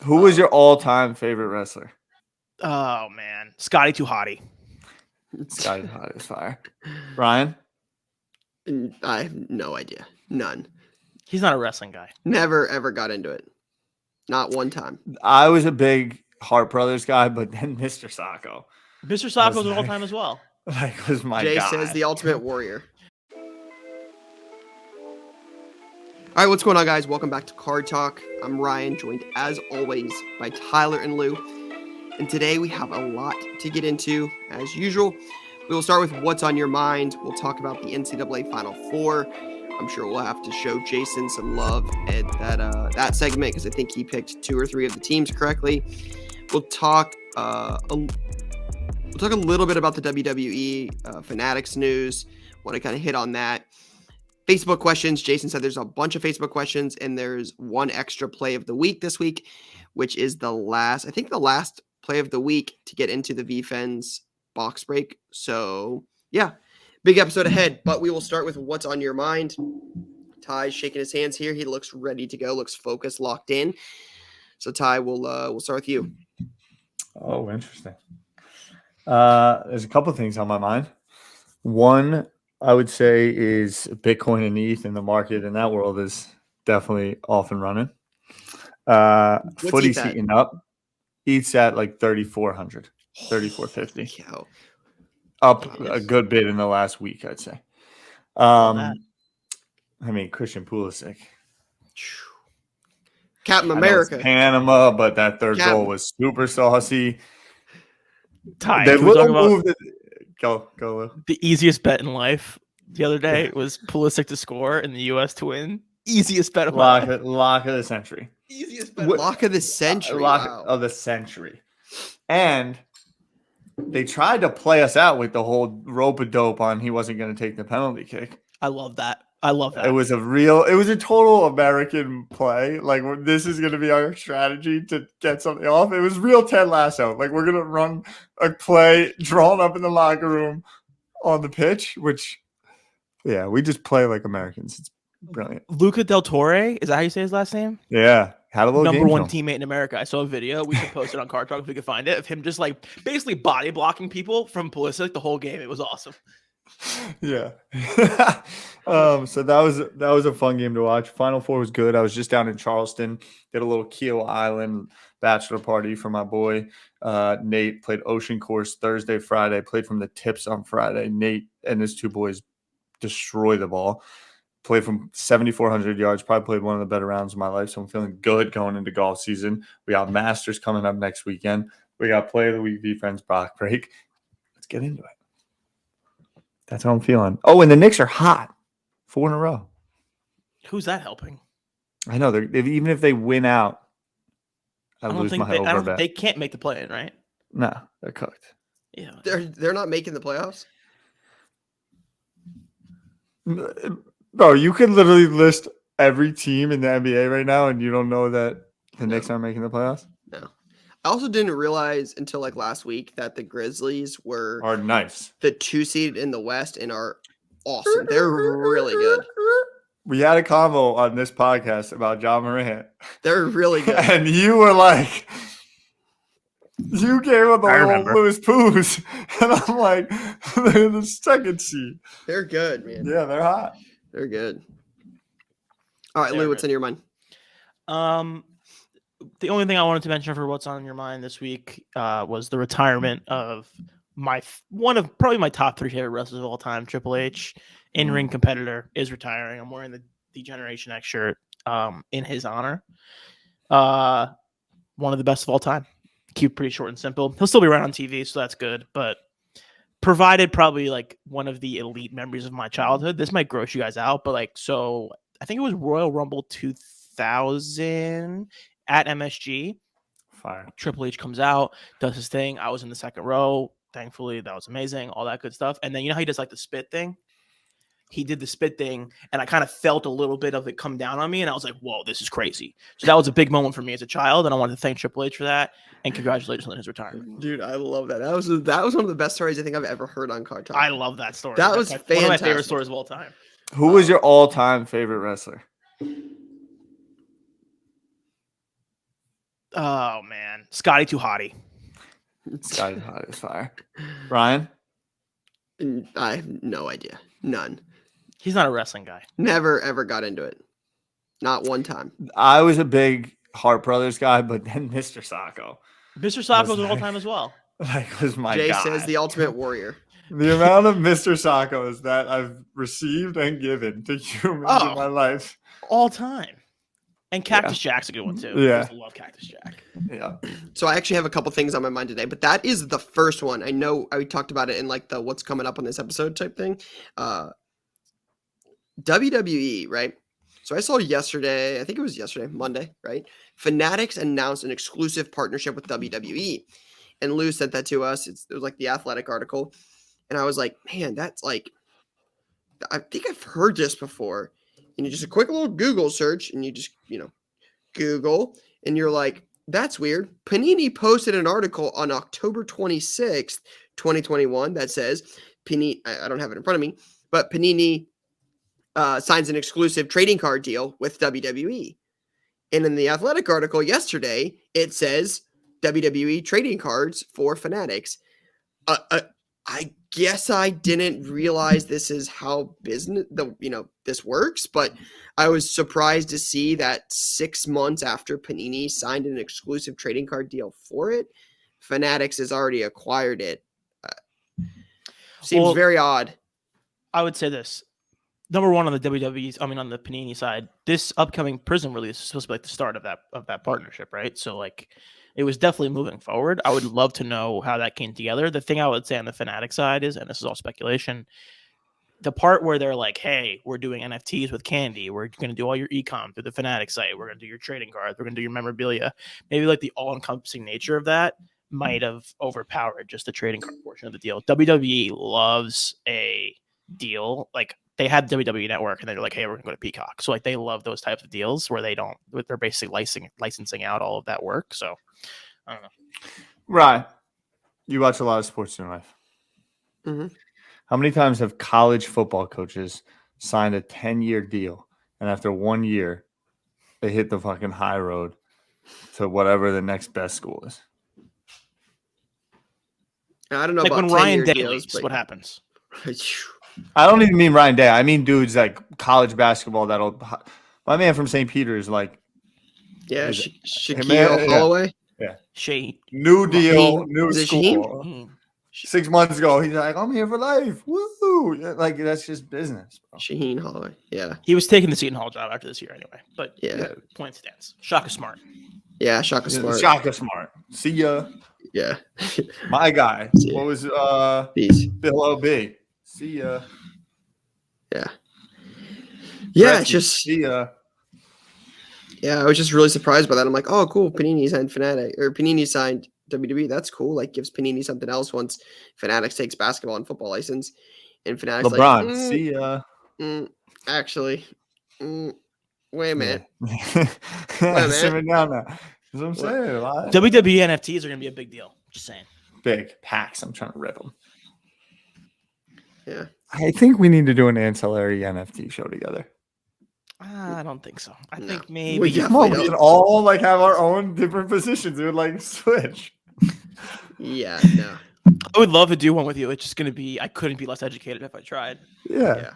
Who was your all-time favorite wrestler? Oh man, Scotty Too Hottie. Scotty Too Hottie is fire. Ryan? I have no idea. None. He's not a wrestling guy. Never ever got into it. Not one time. I was a big Hart Brothers guy, but then Mr. Sacco. Mr. Sacco was an all-time as well. Was my Jay guy. says the Ultimate Warrior. All right, what's going on, guys? Welcome back to Card Talk. I'm Ryan, joined as always by Tyler and Lou. And today we have a lot to get into. As usual, we will start with what's on your mind. We'll talk about the NCAA Final Four. I'm sure we'll have to show Jason some love at that segment because I think he picked 2 or 3 of the teams correctly. We'll talk a little bit about the WWE Fanatics news. Want to kind of hit on that. Facebook questions. Jason said there's a bunch of Facebook questions, and there's one extra play of the week this week, which is the last play of the week to get into the VFens box break. So, yeah, big episode ahead, but we will start with what's on your mind. Ty's shaking his hands here. He looks ready to go, looks focused, locked in. So, Ty, we'll start with you. Oh, interesting. There's a couple things on my mind. One, I would say, is Bitcoin and ETH in the market in that world is definitely off and running. Footy's heating up. ETH's at like 3,400, 3,450. Up a good bit in the last week, I'd say. I mean, Christian Pulisic. Captain America. Panama, but that third goal was super saucy. Ty, they little move that. Go, Lou. The easiest bet in life the other day was Pulisic to score and the U.S. to win. Easiest bet of my life. Lock of the century. Easiest bet. Lock of the century. Of the century. And they tried to play us out with the whole rope-a-dope on he wasn't going to take the penalty kick. I love that. It was a total American play. Like, this is going to be our strategy to get something off. It was real Ted Lasso. Like, we're going to run a play drawn up in the locker room on the pitch, which, yeah, we just play like Americans. It's brilliant. Luca Del Torre, is that how you say his last name? Yeah. Had a little number one teammate in America. I saw a video. We should post it on Card Talk if we could find it, of him just like basically body blocking people from Pulisic the whole game. It was awesome. Yeah. So that was a fun game to watch. Final Four was good. I was just down in Charleston, did a little Keel Island bachelor party for my boy Nate. Played Ocean Course Thursday, Friday, played from the tips on Friday. Nate and his 2 boys destroy the ball. Played from 7,400 yards, probably played one of the better rounds of my life, so I'm feeling good going into golf season. We got Masters coming up next weekend. We got Play of the Week, VFens block break. Let's get into it. That's how I'm feeling. Oh, and the Knicks are hot. 4 in a row. Who's that helping? I know. Even if they win out, I lose my over bet. They can't make the play-in, right? No, they're cooked. Yeah, they're not making the playoffs. Bro, you could literally list every team in the NBA right now, and you don't know that the Knicks aren't making the playoffs? No. I also didn't realize until like last week that the Grizzlies are nice. The 2 seed in the West and are awesome. They're really good. We had a convo on this podcast about Ja Morant. They're really good. And you were like, you gave up the little Louis Poos. And I'm like, they're the 2nd seed. They're good, man. Yeah, they're hot. They're good. All right, Lou, what's in your mind? The only thing I wanted to mention for what's on your mind this week was the retirement of one of probably my top 3 favorite wrestlers of all time, Triple H, in-ring competitor, is retiring. I'm wearing the Generation X shirt in his honor. One of the best of all time. Keep it pretty short and simple. He'll still be around on TV, so that's good. But provided probably like one of the elite memories of my childhood. This might gross you guys out, but like, so I think it was Royal Rumble 2000 at MSG. Fire. Triple H comes out, does his thing. I was in the 2nd row. Thankfully, that was amazing. All that good stuff. And then you know how he does like the spit thing? He did the spit thing, and I kind of felt a little bit of it come down on me, and I was like, whoa, this is crazy. So that was a big moment for me as a child, and I wanted to thank Triple H for that, and congratulations on his retirement. Dude, I love that. That was one of the best stories I think I've ever heard on Card Talk. I love that story. That was fantastic. One of my favorite stories of all time. Who was your all-time favorite wrestler? Oh man, Scotty too hotty. Sky's hot as fire. Ryan? I have no idea. None. He's not a wrestling guy. Never ever got into it. Not one time. I was a big Hart Brothers guy, but then Mr. Sacco Mr. Sacco's was an like- all time as well. was my Jay guy. says the ultimate warrior. The amount of Mr. Saccos that I've received and given to humans Oh. in my life. All time. And Cactus Jack's a good one too. Yeah. I love Cactus Jack. Yeah. So I actually have a couple things on my mind today, but that is the first one. I know I talked about it in like the what's coming up on this episode type thing. WWE, right? So I saw yesterday, I think it was yesterday, Monday, right? Fanatics announced an exclusive partnership with WWE. And Lou sent that to us. It was like the Athletic article. And I was like, man, that's like, I think I've heard this before. And you just a quick little Google search and you just, Google and you're like, that's weird. Panini posted an article on October 26th, 2021 that says Panini, I don't have it in front of me, but Panini signs an exclusive trading card deal with WWE. And in the Athletic article yesterday, it says WWE trading cards for Fanatics. I guess I didn't realize this is how this works, but I was surprised to see that 6 months after Panini signed an exclusive trading card deal for it, Fanatics has already acquired it. Seems very odd. I would say this. Number one on the on the Panini side, this upcoming Prism release is supposed to be like the start of that partnership, right? So like it was definitely moving forward. I would love to know how that came together. The thing I would say on the Fanatic side is, and this is all speculation, the part where they're like, hey, we're doing NFTs with Candy. We're going to do all your e-com through the Fanatic site. We're going to do your trading cards. We're going to do your memorabilia. Maybe like the all-encompassing nature of that might have overpowered just the trading card portion of the deal. WWE loves a deal. Like they had WWE Network and they're like, hey, we're going to go to Peacock. So like they love those types of deals where they're basically licensing out all of that work. So I don't know. Right. You watch a lot of sports in your life. Mm-hmm. How many times have college football coaches signed a 10-year deal and after 1 year they hit the fucking high road to whatever the next best school is? I don't know Like about when Ryan 10-year Day deals, leaves, but what happens? I don't even mean Ryan Day. I mean dudes like college basketball that'll – my man from St. Peter's like – yeah, Is it- Shaquille yeah. Holloway. Shane. new deal, Shaheen? new Is it school. Shaheen. 6 months ago, he's like, I'm here for life. Woo! Like, that's just business, bro. Shaheen Holloway. Yeah. He was taking the Seton Hall job after this year anyway. But Yeah. point stands. Shaka Smart. Yeah. Shaka Smart. Shaka Smart. See ya. Yeah. My guy. See ya. What was Peace. Bill O.B.? See ya. Yeah. Yeah. Gretzky, It's just, see ya. yeah, I was just really surprised by that. I'm like, oh, cool. Panini signed Fanatic or Panini signed WWE. That's cool. Like gives Panini something else once Fanatics takes basketball and football license. And Fanatics LeBron. like, See ya. actually, wait a minute. Yeah. Simmer down now. That's what I'm saying. Like, WWE NFTs are going to be a big deal. Just saying. big packs. I'm trying to rip them. Yeah. I think we need to do an ancillary NFT show together. I don't think so. I No. think We maybe. definitely Come on, we don't. can all like have our own different positions. We would like switch. Yeah. No. I would love to do one with you. It's just going to be, I couldn't be less educated if I tried. Yeah. Yeah.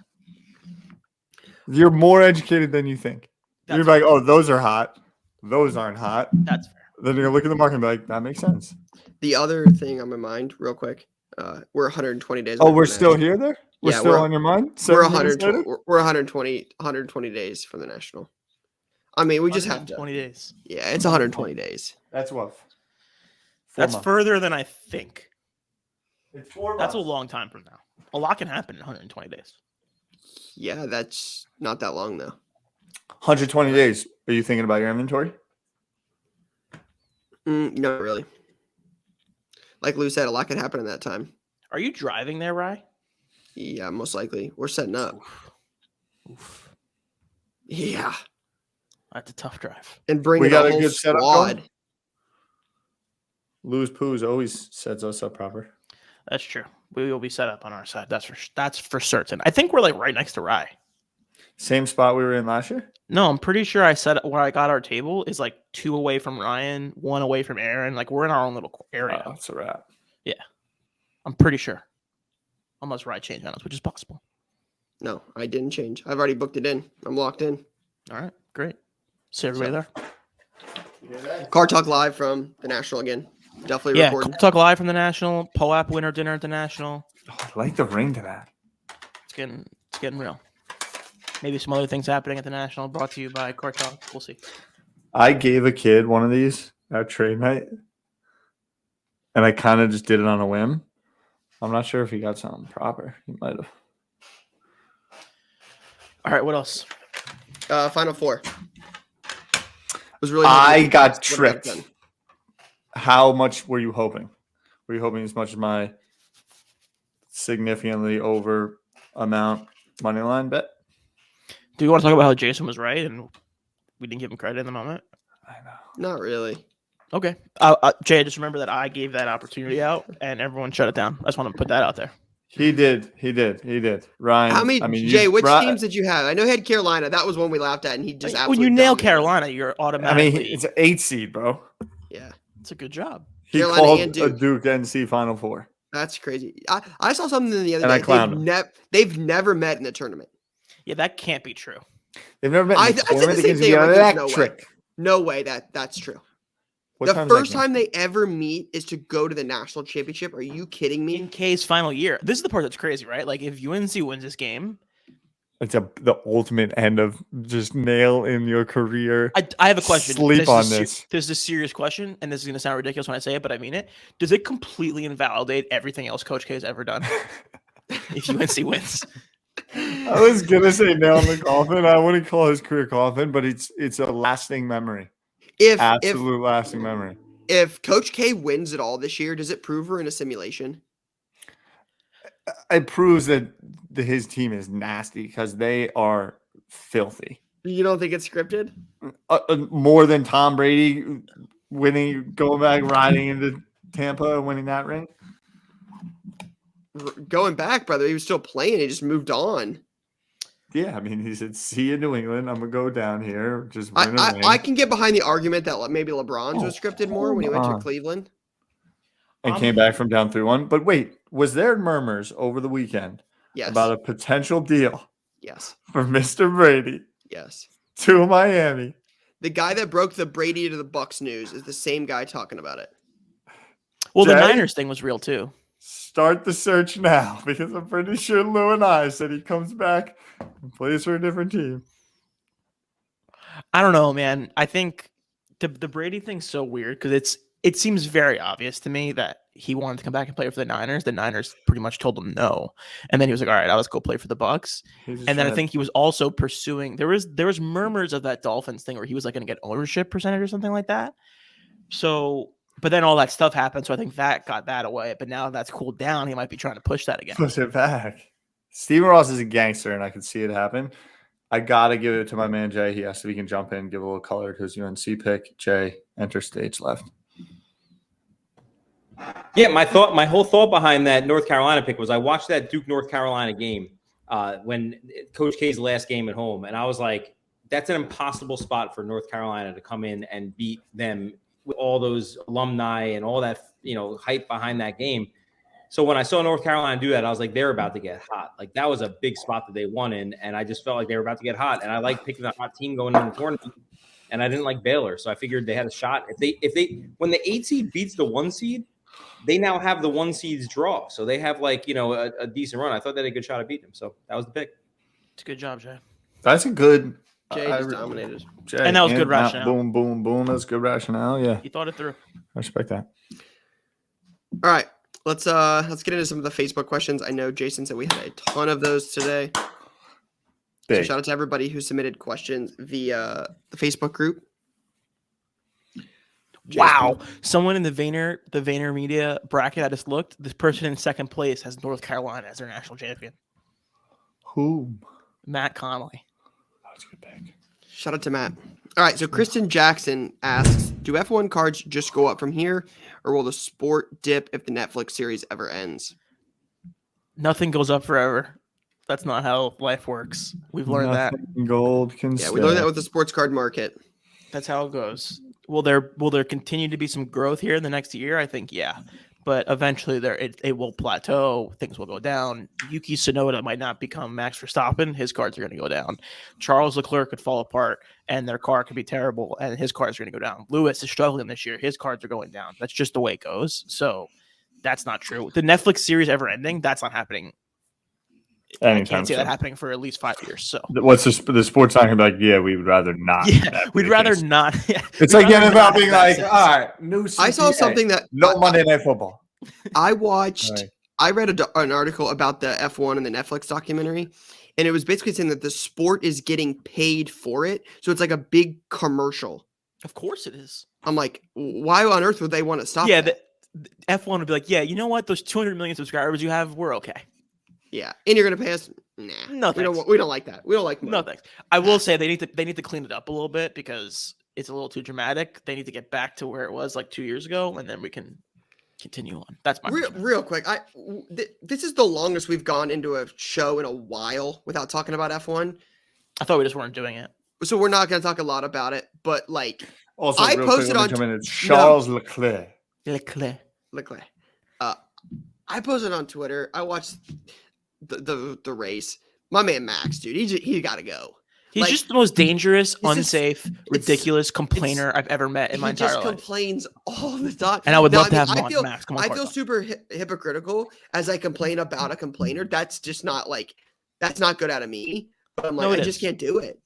You're more educated than you think. That's You're like, oh, those are hot. Those aren't hot. That's fair. Then you're gonna look at the market and be like, that makes sense. The other thing on my mind, real quick, we're 120 days. Oh, away we're from still National. here there? We're Yeah, still we're- on your mind? We're 7 minutes 120. later? We're 120 days from the national. I mean, we just have to. 20 days. Yeah, it's 120 days. That's what? That's further than I think. It's 4 That's a months. long time from now. A lot can happen in 120 days. Yeah, that's not that long though. 120 days. Are you thinking about your inventory? Not really. Like Lou said, a lot could happen in that time. Are you driving there, Rye? Yeah, most likely. We're setting up. Oof. Yeah, That's a tough drive. and bringing We got a a whole good setup squad. going? Lou's Poos always sets us up proper. That's true. We will be set up on our side. That's for certain. I think we're like right next to Rye. Same spot we were in last year? No, I'm pretty sure I said where I got our table is like 2 away from Ryan, 1 away from Aaron. Like we're in our own little area. Oh, it's a wrap. I'm pretty sure. Unless Ryan changed on us, which is possible. No, I didn't change. I've already booked it in. I'm locked in. All right, great. See everybody there. Card Talk live from the National again. Definitely Yeah, recording. talk live from the National. POAP winner dinner at the National. Oh, I like the ring to that. It's getting real. Maybe some other things happening at the National. Brought to you by Card Talk. We'll see. I gave a kid one of these at trade night, and I kind of just did it on a whim. I'm not sure if he got something proper. He might have. All right, what else? Final four. Was really. I got What have tripped. done? How much were you hoping? Were you hoping as much as my significantly over amount money line bet? Do you want to talk about how Jason was right and we didn't give him credit in the moment? I know. Not really. Okay. Jay, just remember that I gave that opportunity out and everyone shut it down. I just want to put that out there. He did. Ryan. How many? I mean, Jay, which teams did you have? I know he had Carolina. That was one we laughed at, and he just When absolutely you nail dominated. Carolina, you're I automatically. mean, it's an 8 seed, bro. Yeah, it's a good job. He Carolina called and a Duke. Duke NC Final Four. that's crazy. I saw something the other And I day. clowned him. They've never met in the tournament. Yeah, that can't be true. They've never met in I the said the tournament. same They thing. I'm like, that there's no trick. No way that's true. What The time is that first game? time they ever meet is to go to the national championship. Are you kidding In me? K's final year. This is the part that's crazy, right? Like if UNC wins this game, It's the ultimate end of just nail in your career. I have a question. Sleep on this is a serious question, and this is going to sound ridiculous when I say it, but I mean it. Does it completely invalidate everything else Coach K has ever done if UNC wins? I was gonna say nail in the coffin. I wouldn't call his career coffin, but it's a lasting memory. Absolute lasting memory. If Coach K wins it all this year, does it prove we're in a simulation? It proves that his team is nasty because they are filthy. You don't think it's scripted? More than Tom Brady winning, going back, riding into Tampa and winning that ring. Going back, brother, he was still playing. He just moved on. Yeah, I mean, he said, "See you, New England. I'm gonna go down here, just win a ring." I can get behind the argument that maybe LeBron's was scripted more when he went to Cleveland. And came back from down 3-1. But wait, was there murmurs over the weekend Yes. about a potential deal Yes. for Mr. Brady Yes. to Miami? The guy that broke the Brady to the Bucks news is the same guy talking about it. Well, the Jay? Niners thing was real too. Start the search now because I'm pretty sure Lou and I said he comes back and plays for a different team. I don't know, man. I think the Brady thing's so weird because it seems very obvious to me that he wanted to come back and play for the Niners. The Niners pretty much told him no, and then he was like, "All right, let's go play for the Bucks." And then I think he was also pursuing. There was murmurs of that Dolphins thing where he was like going to get ownership percentage or something like that. So, but then all that stuff happened, so I think that got that away. But now that's cooled down, he might be trying to push that again. push it back. Steven Ross is a gangster, and I can see it happen. I gotta give it to my man Jay. He asked if he can jump in, give a little color to his UNC pick. Jay, enter stage left. Yeah, my whole thought behind that North Carolina pick was I watched that Duke North Carolina game when Coach K's last game at home, and I was like, that's an impossible spot for North Carolina to come in and beat them with all those alumni and all that hype behind that game. So when I saw North Carolina do that, I was like, they're about to get hot. Like that was a big spot that they won in, and I just felt like they were about to get hot. And I like picking a hot team going into the tournament, and I didn't like Baylor, so I figured they had a shot. If they when the 8 seed beats the 1 seed. They now have the 1 seeds draw, so they have a decent run. I thought they had a good shot at beating them, so that was the pick. It's a good job, Jay. That's a good. Jay just dominated. Jay, And that was good rationale. Boom, boom, boom. That's good rationale. Yeah, He thought it through. I respect that. All right, let's get into some of the Facebook questions. I know Jason said we had a ton of those today. So Big. shout out to everybody who submitted questions via the Facebook group. Wow. Someone in the Vayner Media bracket I just looked, this person in second place has North Carolina as their national champion. Who? Matt Connolly. That's a good pick. Shout out to Matt. All right, so Kristen Jackson asks, do F1 cards just go up from here, or will the sport dip if the Netflix series ever ends? Nothing goes up forever. That's not how life works. We've learned that. Nothing gold can Yeah, we learned that stay. with the sports card market. That's how it goes. Will there continue to be some growth here in the next year? I think yeah, but eventually it will plateau. Things will go down. Yuki Tsunoda might not become Max Verstappen. His cards are going to go down. Charles Leclerc could fall apart, and their car could be terrible, and his cards are going to go down. Lewis is struggling this year. His cards are going down. That's just the way it goes. So that's not true. The Netflix series ever ending, that's not happening. I Anytime can't see that soon. happening for at least 5 years. So What's the sports talking about? Yeah, we would rather not. yeah, that we'd be the rather case. not. Yeah, It's we'd like rather NFL not being have that like, sense. all right, new. I saw CPA, something that no Monday Night Football. I watched. Right. I read an article about the F1 and the Netflix documentary, and it was basically saying that the sport is getting paid for it. So it's like a big commercial. Of course it is. I'm like, why on earth would they want to stop Yeah, that? the F1 would be like, yeah, you know what? Those 200 million subscribers you have, we're okay. Yeah, and you're gonna pay us? Nah, No, we don't. thanks. We don't like that. We don't like money. No thanks. I will say they need to clean it up a little bit because it's a little too dramatic. They need to get back to where it was like 2 years ago, and then we can continue on. That's my perspective. Real quick, this is the longest we've gone into a show in a while without talking about F1. I thought we just weren't doing it. So we're not gonna talk a lot about it, but like Also, I real posted quick, on let me come in, it's Charles Leclerc. Leclerc. Leclerc. I posted on Twitter. I watched the race. My man Max, dude, he got to go. He's Like, just the most dangerous, just- unsafe, ridiculous complainer I've ever met in my He entire just life. complains all the time. And I would Now, love to have him I on. feel, Max, come on, I Card feel Talk. super hypocritical as I complain about a complainer. That's just not like that's not good out of me. But I'm like, No, it I just is. can't do it.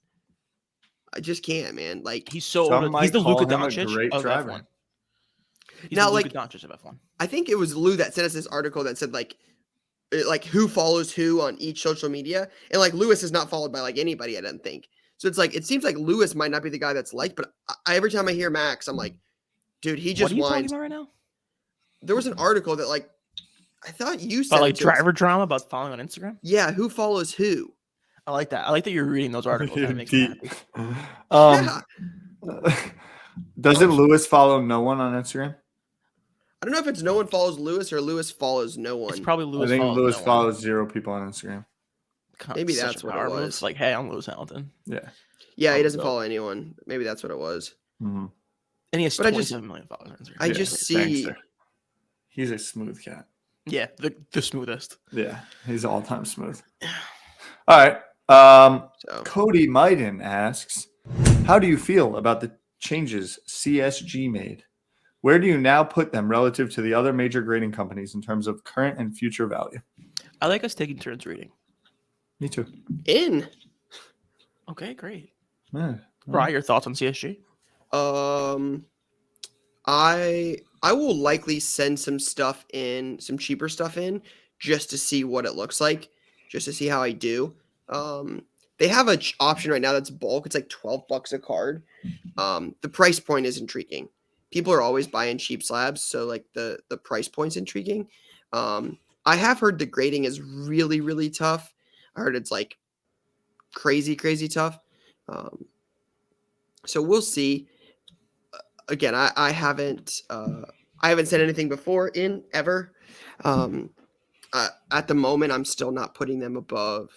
I just can't, man. Like He's so Some over, might he's the call Luka him a Doncic great of driver. F1. He's Now, the Luka like- Doncic of F1. I think it was Lou that sent us this article that said like who follows who on each social media, and like Lewis is not followed by like anybody. I don't think so. It's like it seems like Lewis might not be the guy that's liked, but every time I hear Max, I'm like, dude, he What just are you talking whines. about right now? There was an article that like I thought you said About like it to us. driver drama about following on Instagram? Yeah, who follows who? I like that. I like that you're reading those articles. That makes me happy. Yeah. Doesn't Lewis follow no one on Instagram? I don't know if it's no one follows Lewis or Lewis follows no one. It's probably Lewis. I think follows Lewis no one. follows 0 people on Instagram. Maybe Such that's a what it power move. was. Like, hey, I'm Lewis Hamilton. Yeah. Yeah, he Follows doesn't up. follow anyone. Maybe that's what it was. Mm-hmm. And he has But I just- 27 million followers on Instagram. I just see. He's a smooth cat. Yeah, the smoothest. Yeah, he's all time smooth. All right. So Cody Maiden asks, how do you feel about the changes CSG made? Where do you now put them relative to the other major grading companies in terms of current and future value? I like us taking turns reading. Me too. in. Okay, great. Yeah. Bri, your thoughts on CSG? I will likely send some stuff in, some cheaper stuff in, just to see what it looks like, just to see how I do. They have an option right now that's bulk. It's like $12 a card. The price point is intriguing. People are always buying cheap slabs, so like the price point's intriguing. I have heard the grading is really, really tough. I heard it's like crazy tough. So we'll see. Again, I haven't said anything before in ever. At the moment, I'm still not putting them above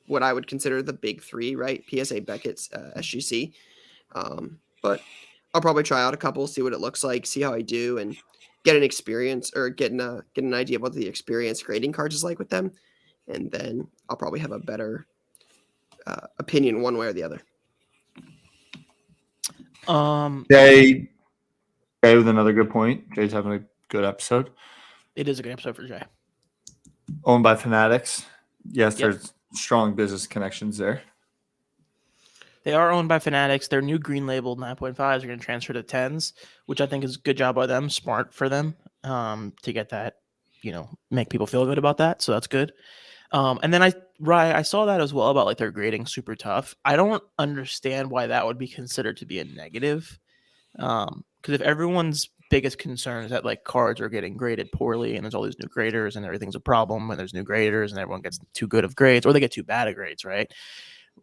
what I would consider the big three, right? PSA, Beckett's, SGC. But I'll probably try out a couple, see what it looks like, see how I do, and get an experience or get an idea of what the experience grading cards is like with them, and then I'll probably have a better opinion one way or the other. Jay with another good point. Jay's having a good episode. It is a good episode for Jay. Owned by Fanatics. Yes, Yep. there's strong business connections there. They are owned by Fanatics. Their new green labeled 9.5s are going to transfer to 10s, which I think is a good job by them, smart for them to get that, make people feel good about that. So that's good. And then I saw that as well about like their grading super tough. I don't understand why that would be considered to be a negative. Because if everyone's biggest concern is that like cards are getting graded poorly and there's all these new graders and everything's a problem when there's new graders and everyone gets too good of grades or they get too bad of grades, right?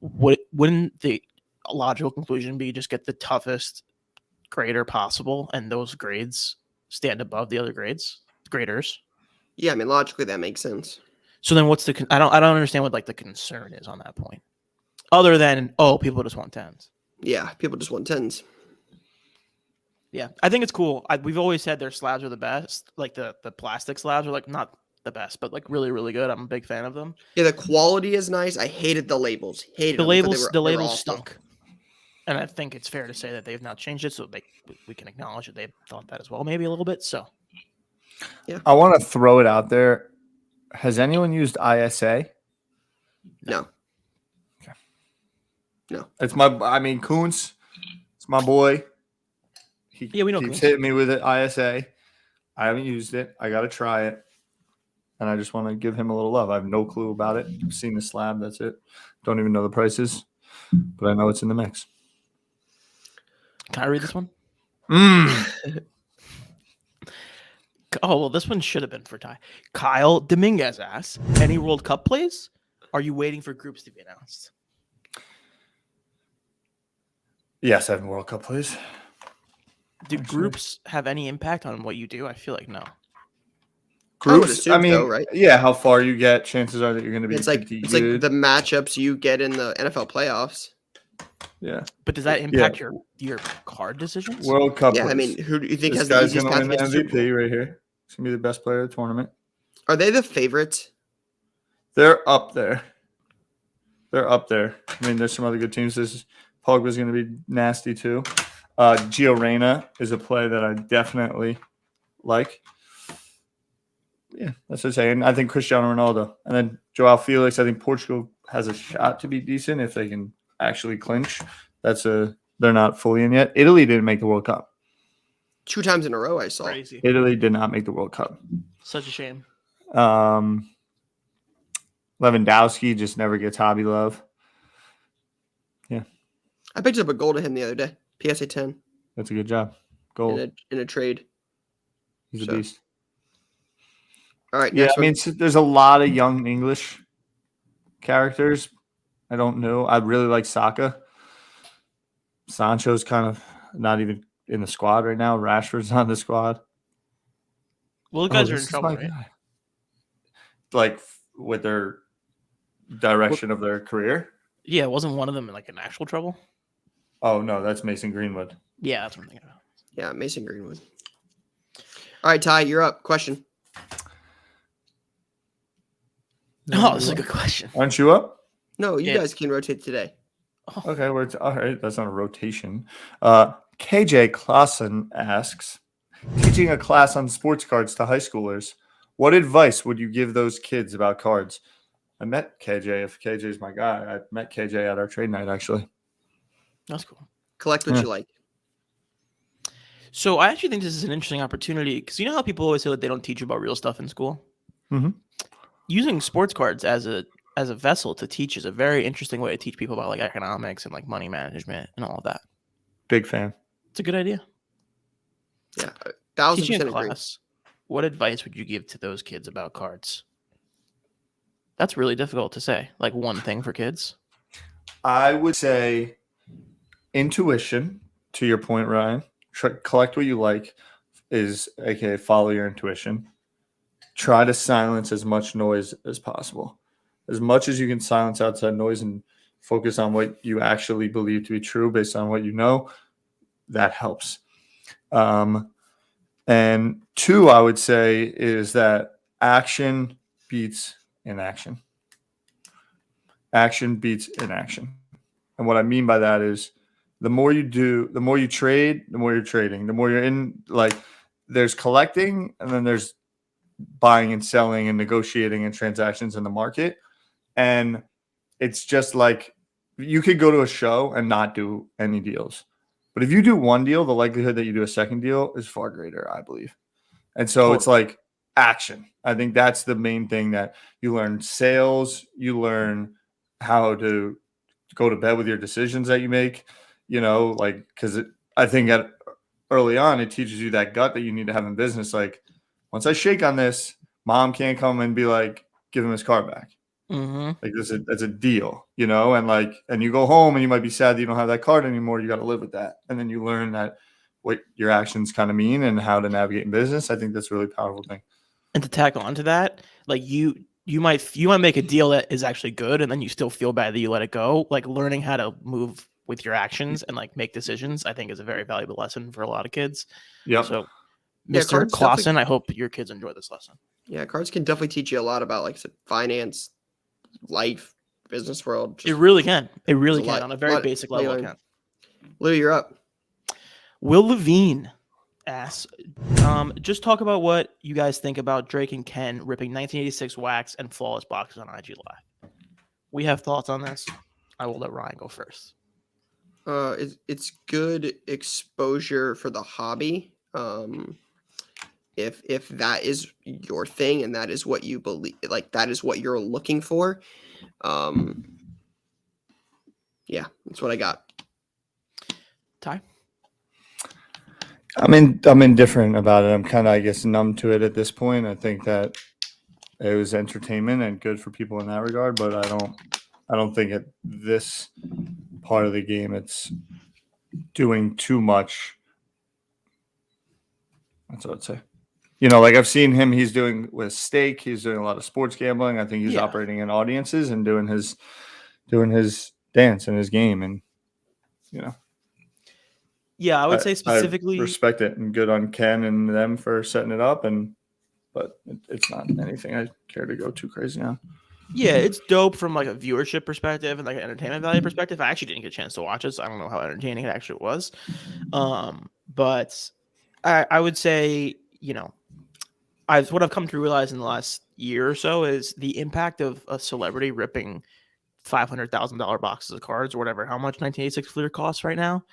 Wouldn't the logical conclusion be just get the toughest grader possible and those grades stand above the other graders? Yeah, I mean, logically that makes sense. So then what's the I don't understand what like the concern is on that point. Other than people just want 10s. Yeah, people just want 10s. Yeah, I think it's cool. We've always said their slabs are the best. Like the plastic slabs are like not the best, but like really, really good. I'm a big fan of them. Yeah, the quality is nice. I hated the labels. Hated The them because labels, they were labels awful. stunk. And I think it's fair to say that they've not changed it, so we can acknowledge that they thought that as well, maybe a little bit. So, Yeah. I want to throw it out there. Has anyone used ISA? No. Okay. No. It's Kuntz. It's my boy. Yeah, we know keeps Kuntz. hitting me with it. ISA. I haven't used it. I got to try it. And I just want to give him a little love. I have no clue about it. I've seen the slab. That's it. Don't even know the prices, but I know it's in the mix. Can I read this one? Oh, well, this one should have been for Ty. Kyle Dominguez asks, any World Cup plays? Are you waiting for groups to be announced? Yes, I have World Cup, please. Do groups have any impact on what you do? I feel like no. Groups, assume so, right? Yeah, how far you get, chances are that you're going to be It's like the matchups you get in the NFL playoffs. Yeah. But does that impact your card decisions? World Cup. Yeah, plays. I mean, who do you think This has the guy's easiest going path to to win get the to Super Bowl? MVP right here. He's going to be the best player of the tournament. Are they the favorites? They're up there. I mean, there's some other good teams. Pogba's going to be nasty too. Gio Reyna is a play that I definitely like. Yeah, that's what I'm saying. I think Cristiano Ronaldo. And then Joao Felix. I think Portugal has a shot to be decent if they can actually clinch. They're not fully in yet. Italy didn't make the World Cup. 2 times in a row, I saw. Crazy. Italy did not make the World Cup. Such a shame. Lewandowski just never gets hobby love. Yeah. I picked up a goal to him the other day. PSA 10 That's a good job. Goal. in a trade. He's a So, beast. All right. Yeah, Next I mean, there's a lot of young English characters. I don't know. I really like Saka. Sancho's kind of not even in the squad right now. Rashford's on the squad. Well, the guys are this in is trouble, my right? guy. Like with their direction of their career. Yeah, wasn't one of them in like an actual trouble? Oh no, that's Mason Greenwood. Yeah, that's what I'm thinking about. Yeah, Mason Greenwood. All right, Ty, you're up. Question. Oh, this is a good question. Aren't you up? No, you Yeah. guys can rotate today. Okay, all right. That's not a rotation. KJ Clausen asks, teaching a class on sports cards to high schoolers, what advice would you give those kids about cards? I met KJ. If KJ's my guy, I met KJ at our trade night, actually. That's cool. Collect what Yeah. you like. So I actually think this is an interesting opportunity because you know how people always say that they don't teach you about real stuff in school? Mhm. Using sports cards as a vessel to teach is a very interesting way to teach people about like economics and like money management and all of that. Big fan. It's a good idea. Yeah, Teaching 1,000% a agree. class, what advice would you give to those kids about cards? That's really difficult to say. Like one thing for kids. I would say intuition, to your point, Ryan. Collect what you like is, aka follow your intuition. Try to silence as much noise as possible. As much as you can silence outside noise and focus on what you actually believe to be true based on what you know, that helps. And 2, I would say, is that action beats inaction. Action beats inaction. And what I mean by that is the more you do, the more you trade, the more you're trading, the more you're in, like, there's collecting and then there's buying and selling and negotiating and transactions in the market. And it's just like you could go to a show and not do any deals. But if you do one deal, the likelihood that you do a second deal is far greater, I believe. And so it's like action. I think that's the main thing that you learn sales, you learn how to go to bed with your decisions that you make, like, because I think early on, it teaches you that gut that you need to have in business. Like, once I shake on this, mom can't come and be like, give him his car back. Mm-hmm. Like, that's a deal, and you go home and you might be sad that you don't have that card anymore. You got to live with that. And then you learn that what your actions kind of mean and how to navigate in business. I think that's a really powerful thing. And to tack on to that, like you might make a deal that is actually good, and then you still feel bad that you let it go. Like learning how to move with your actions and like make decisions, I think is a very valuable lesson for a lot of kids. Yep. So, Yeah, Mr. cards Clausen, definitely- I hope your kids enjoy this lesson. Yeah, cards can definitely teach you a lot about, like I said, finance, life, business world. It really can. It really there's a can lot- on a very lot- basic lot you level. It learn. can. Lou, you're up. Will Levine asks, just talk about what you guys think about Drake and Ken ripping 1986 wax and flawless boxes on IG Live. We have thoughts on this. I will let Ryan go first. It's good exposure for the hobby. If that is your thing and that is what you believe, like that is what you're looking for. Yeah, that's what I got. Ty? I'm indifferent about it. I'm kind of, I guess, numb to it at this point. I think that it was entertainment and good for people in that regard, but I don't think at this part of the game it's doing too much. That's what I'd say. You know, like I've seen him, he's doing with stake, he's doing a lot of sports gambling. I think he's operating in audiences and doing his dance and his game. And, you know. Yeah, I would say specifically I respect it and good on Ken and them for setting it up, but it's not anything I care to go too crazy on. Yeah, it's dope from like a viewership perspective and like an entertainment value perspective. I actually didn't get a chance to watch it, so I don't know how entertaining it actually was. But I would say, you know, what I've come to realize in the last year or so is the impact of a celebrity ripping $500,000 boxes of cards or whatever, how much 1986 Fleer costs right now,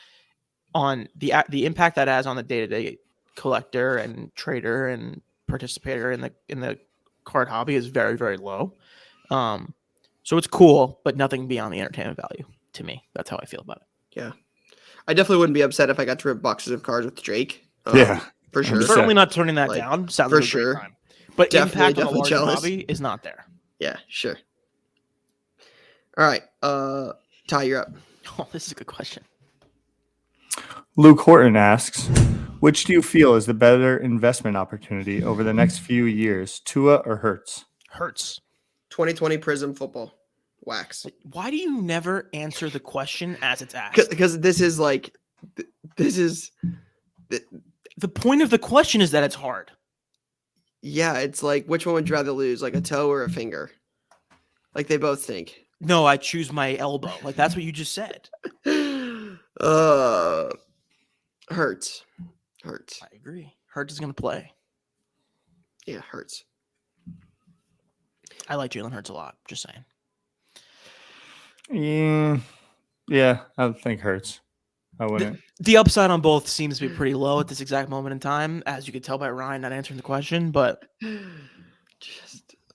on the impact that has on the day-to-day collector and trader and participator in the card hobby is very, very low. So it's cool, but nothing beyond the entertainment value to me. That's how I feel about it. Yeah, I definitely wouldn't be upset if I got to rip boxes of cards with Drake. Yeah, for sure. Certainly not turning that Like, down. Sounds for like a sure. great time. But Definitely- impact on the definitely larger jealous. hobby is not there. Yeah, sure. All right, Ty, you're up. Oh, this is a good question. Luke Horton asks, which do you feel is the better investment opportunity over the next few years, Tua or Hurts? Hurts. 2020 Prism football wax. Why do you never answer the question as it's asked? Because this is like, this is, The point of the question is that it's hard. yeah, it's like, which one would you rather lose, like a toe or a finger? Like they both stink. No, I choose my elbow. Like that's what you just said. Hurts. I agree. Hurts is going to play. Yeah, hurts. I like Jalen Hurts a lot. Just saying. Yeah, I think Hurts. I wouldn't. The upside on both seems to be pretty low at this exact moment in time, as you could tell by Ryan not answering the question. But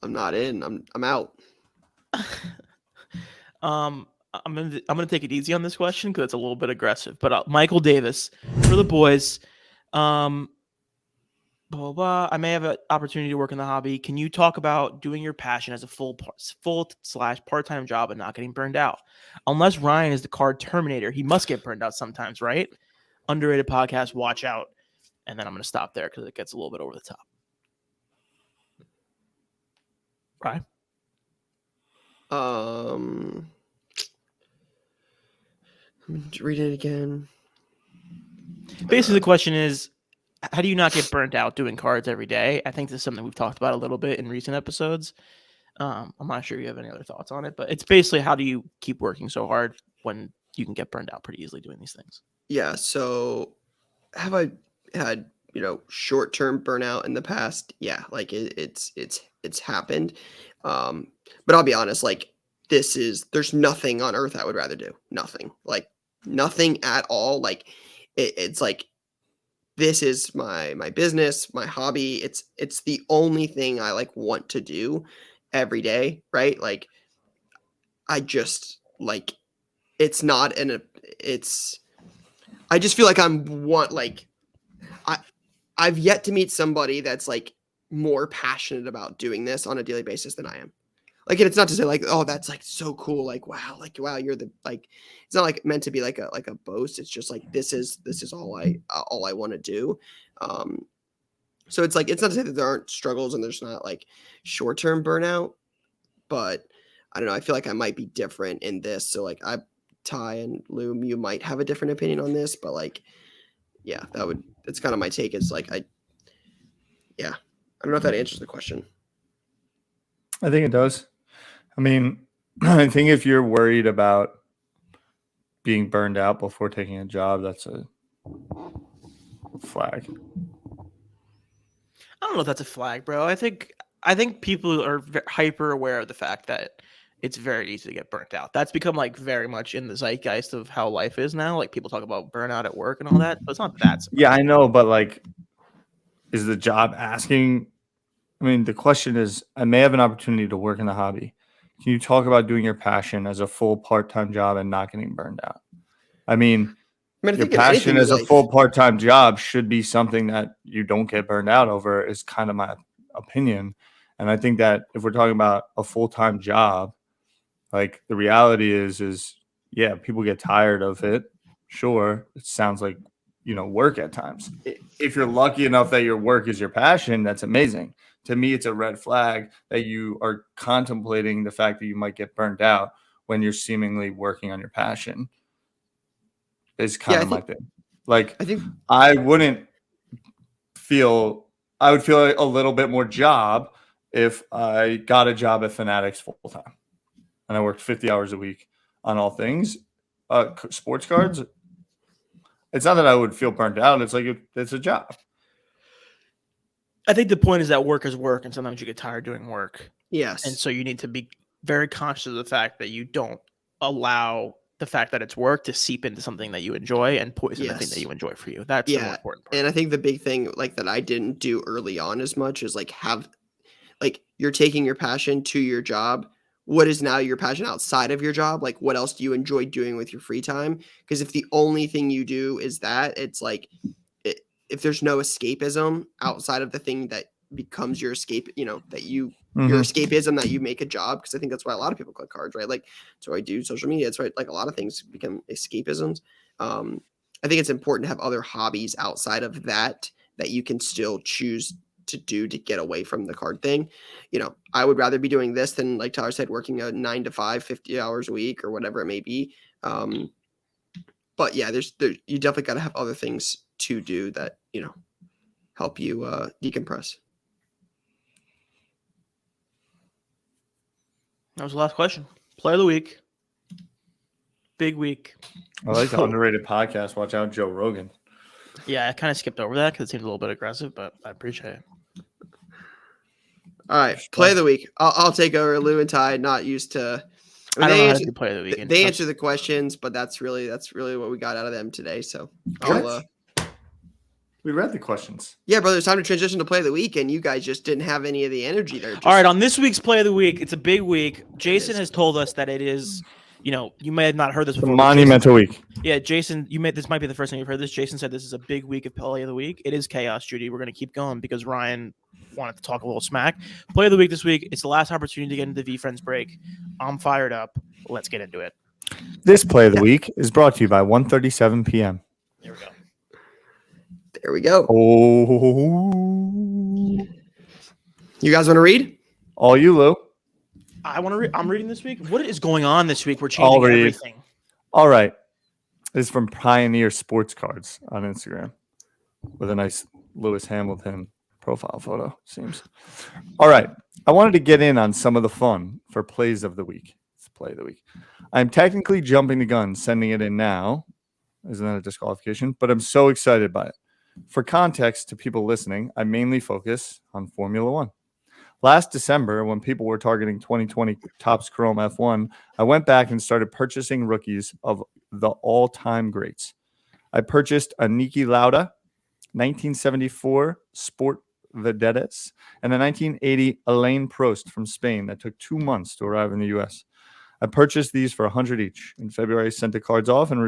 I'm not in. I'm out. I'm gonna take it easy on this question because it's a little bit aggressive. But Michael Davis for the boys. Blah, blah, blah. I may have an opportunity to work in the hobby. Can you talk about doing your passion as a full/part-time job and not getting burned out? Unless Ryan is the card Terminator, he must get burned out sometimes, right? Underrated podcast. Watch out. And then I'm gonna stop there because it gets a little bit over the top. Right. Read it again. Basically, the question is, how do you not get burnt out doing cards every day? I think this is something we've talked about a little bit in recent episodes. I'm not sure if you have any other thoughts on it, but it's basically how do you keep working so hard when you can get burned out pretty easily doing these things? Yeah. So have I had, short-term burnout in the past? Yeah. Like it's happened. But I'll be honest, like there's nothing on earth I would rather do. Nothing, like nothing at all. Like it's like, this is my business, my hobby. It's the only thing I like want to do every day. Right. Like I just like, it's not I just feel like I've yet to meet somebody that's like more passionate about doing this on a daily basis than I am. Like, and it's not to say like, oh, that's like so cool. Like, wow, you're the, like, it's not like meant to be like a boast. It's just like, this is all I want to do. So it's like, it's not to say that there aren't struggles and there's not like short-term burnout, but I don't know. I feel like I might be different in this. So like Ty and Lou, you might have a different opinion on this, but like, yeah, that's kind of my take is like, I don't know if that answers the question. I think it does. I mean, I think if you're worried about being burned out before taking a job, that's a flag. I don't know if that's a flag, bro. I think people are hyper aware of the fact that it's very easy to get burnt out. That's become like very much in the zeitgeist of how life is now. Like people talk about burnout at work and all that, but it's not that. Yeah, I know, but like, is the job asking? I mean, the question is, I may have an opportunity to work in the hobby. Can you talk about doing your passion as a full part-time job and not getting burned out? I mean, I your think in passion anything as in a life- full part-time job should be something that you don't get burned out over, is kind of my opinion. And I think that if we're talking about a full-time job, like the reality is yeah, people get tired of it. Sure, it sounds like, work at times. If you're lucky enough that your work is your passion, that's amazing. To me, it's a red flag that you are contemplating the fact that you might get burned out when you're seemingly working on your passion. Is kind of my thing. Like, I would feel a little bit more job if I got a job at Fanatics full time and I worked 50 hours a week on all things sports cards. It's not that I would feel burnt out. It's like it's a job. I think the point is that work is work, and sometimes you get tired doing work. Yes. And so you need to be very conscious of the fact that you don't allow the fact that it's work to seep into something that you enjoy and poison the thing that you enjoy for you. That's the more important part. And I think the big thing like that I didn't do early on as much is like you're taking your passion to your job. What is now your passion outside of your job? Like, what else do you enjoy doing with your free time? Because if the only thing you do is that, it's like, if there's no escapism outside of the thing that becomes your escape, that your escapism, that you make a job. Because I think that's why a lot of people collect cards, right? Like, so I do social media. It's right. Like a lot of things become escapisms. I think it's important to have other hobbies outside of that you can still choose to do to get away from the card thing. I would rather be doing this than, like Tyler said, working a 9 to 5, 50 hours a week or whatever it may be. But yeah, you definitely got to have other things to do that, help you decompress. That was the last question. Play of the week. Big week. I like the underrated podcast. Watch out, Joe Rogan. Yeah, I kind of skipped over that because it seems a little bit aggressive, but I appreciate it. All right, play of the week. I'll take over. Lou and Ty, not used to. I don't know how to do play of the week. They answer the questions, but that's really what we got out of them today. So we read the questions. Yeah, brother, it's time to transition to play of the week, and you guys just didn't have any of the energy there. All right, on this week's play of the week, it's a big week. Jason has told us that it is. You may have not heard this before. A monumental week. Yeah, Jason, this might be the first time you've heard this. Jason said this is a big week of play of the week. It is chaos, Judy. We're going to keep going because Ryan wanted to talk a little smack. Play of the week this week. It's the last opportunity to get into the V-Friends break. I'm fired up. Let's get into it. This play of the week is brought to you by 1:37 p.m. There we go. There we go. Oh. You guys want to read? All you, Lou. I want to read. I'm reading this week. What is going on this week? We're changing everything. All right. This is from Pioneer Sports Cards on Instagram with a nice Lewis Hamilton profile photo, seems. All right. I wanted to get in on some of the fun for plays of the week. It's play of the week. I'm technically jumping the gun, sending it in now. Isn't that a disqualification? But I'm so excited by it. For context to people listening, I mainly focus on Formula One. Last December, when people were targeting 2020 Topps Chrome F1, I went back and started purchasing rookies of the all-time greats. I purchased a Niki Lauda, 1974 Sport Vedettes, and a 1980 Alain Prost from Spain that took 2 months to arrive in the U.S. I purchased these for $100 each. In February, I sent the cards off and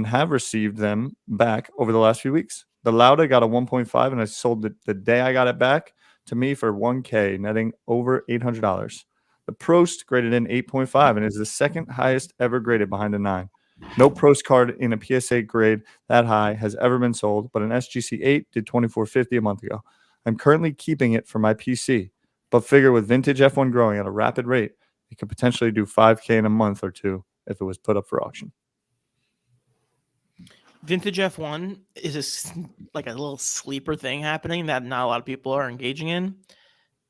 have received them back over the last few weeks. The Lauda got a 1.5, and I sold it the day I got it back to me for $1,000, netting over $800. The Prost graded in 8.5 and is the second highest ever graded behind a 9. No Prost card in a PSA grade that high has ever been sold, but an SGC 8 did $24.50 a month ago. I'm currently keeping it for my PC. but figure with vintage F1 growing at a rapid rate, it could potentially do $5K in a month or two if it was put up for auction. Vintage F1 is like a little sleeper thing happening that not a lot of people are engaging in.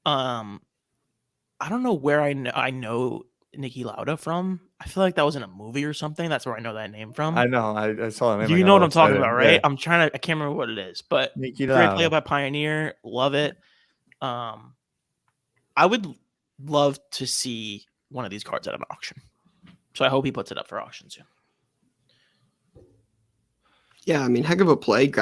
I don't know where I know Niki Lauda from. I feel like that was in a movie or something. That's where I know that name from. I know. I saw that name. You know what I'm talking about, right? Yeah. I can't remember what it is, but Niki great play Lauda. by Pioneer. Love it. I would love to see one of these cards at an auction. So I hope he puts it up for auction soon. Yeah, I mean, heck of a play.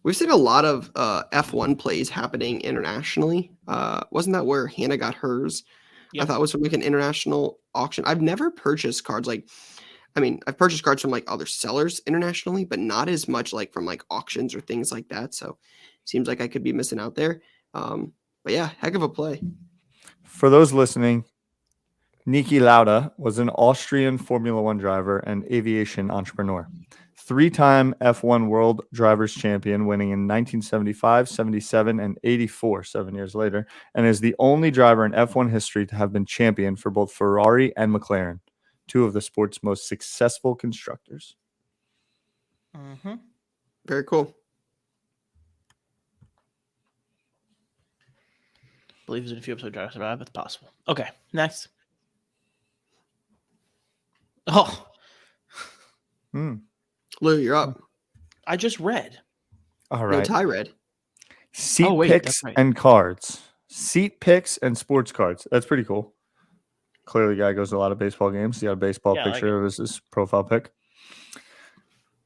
We've seen a lot of F1 plays happening internationally. Wasn't that where Hannah got hers? Yep. I thought it was from like an international auction. I've never purchased cards I've purchased cards from like other sellers internationally, but not as much like from like auctions or things like that. So seems like I could be missing out there. But yeah, heck of a play. For those listening, Niki Lauda was an Austrian Formula One driver and aviation entrepreneur. 3-time F1 World Drivers' Champion, winning in 1975, 77, and 84, 7 years later, and is the only driver in F1 history to have been champion for both Ferrari and McLaren, two of the sport's most successful constructors. Mm-hmm. Very cool. Believe there's a few episodes Drive to Survive. It's possible. Okay, next. Oh. Lou, you're up. I just read. All No, right. Ty read. Seat Oh, wait, picks that's right. and cards. Seat picks and sports cards. That's pretty cool. Clearly, the guy goes to a lot of baseball games. He got a baseball Yeah, I like picture of his profile pic.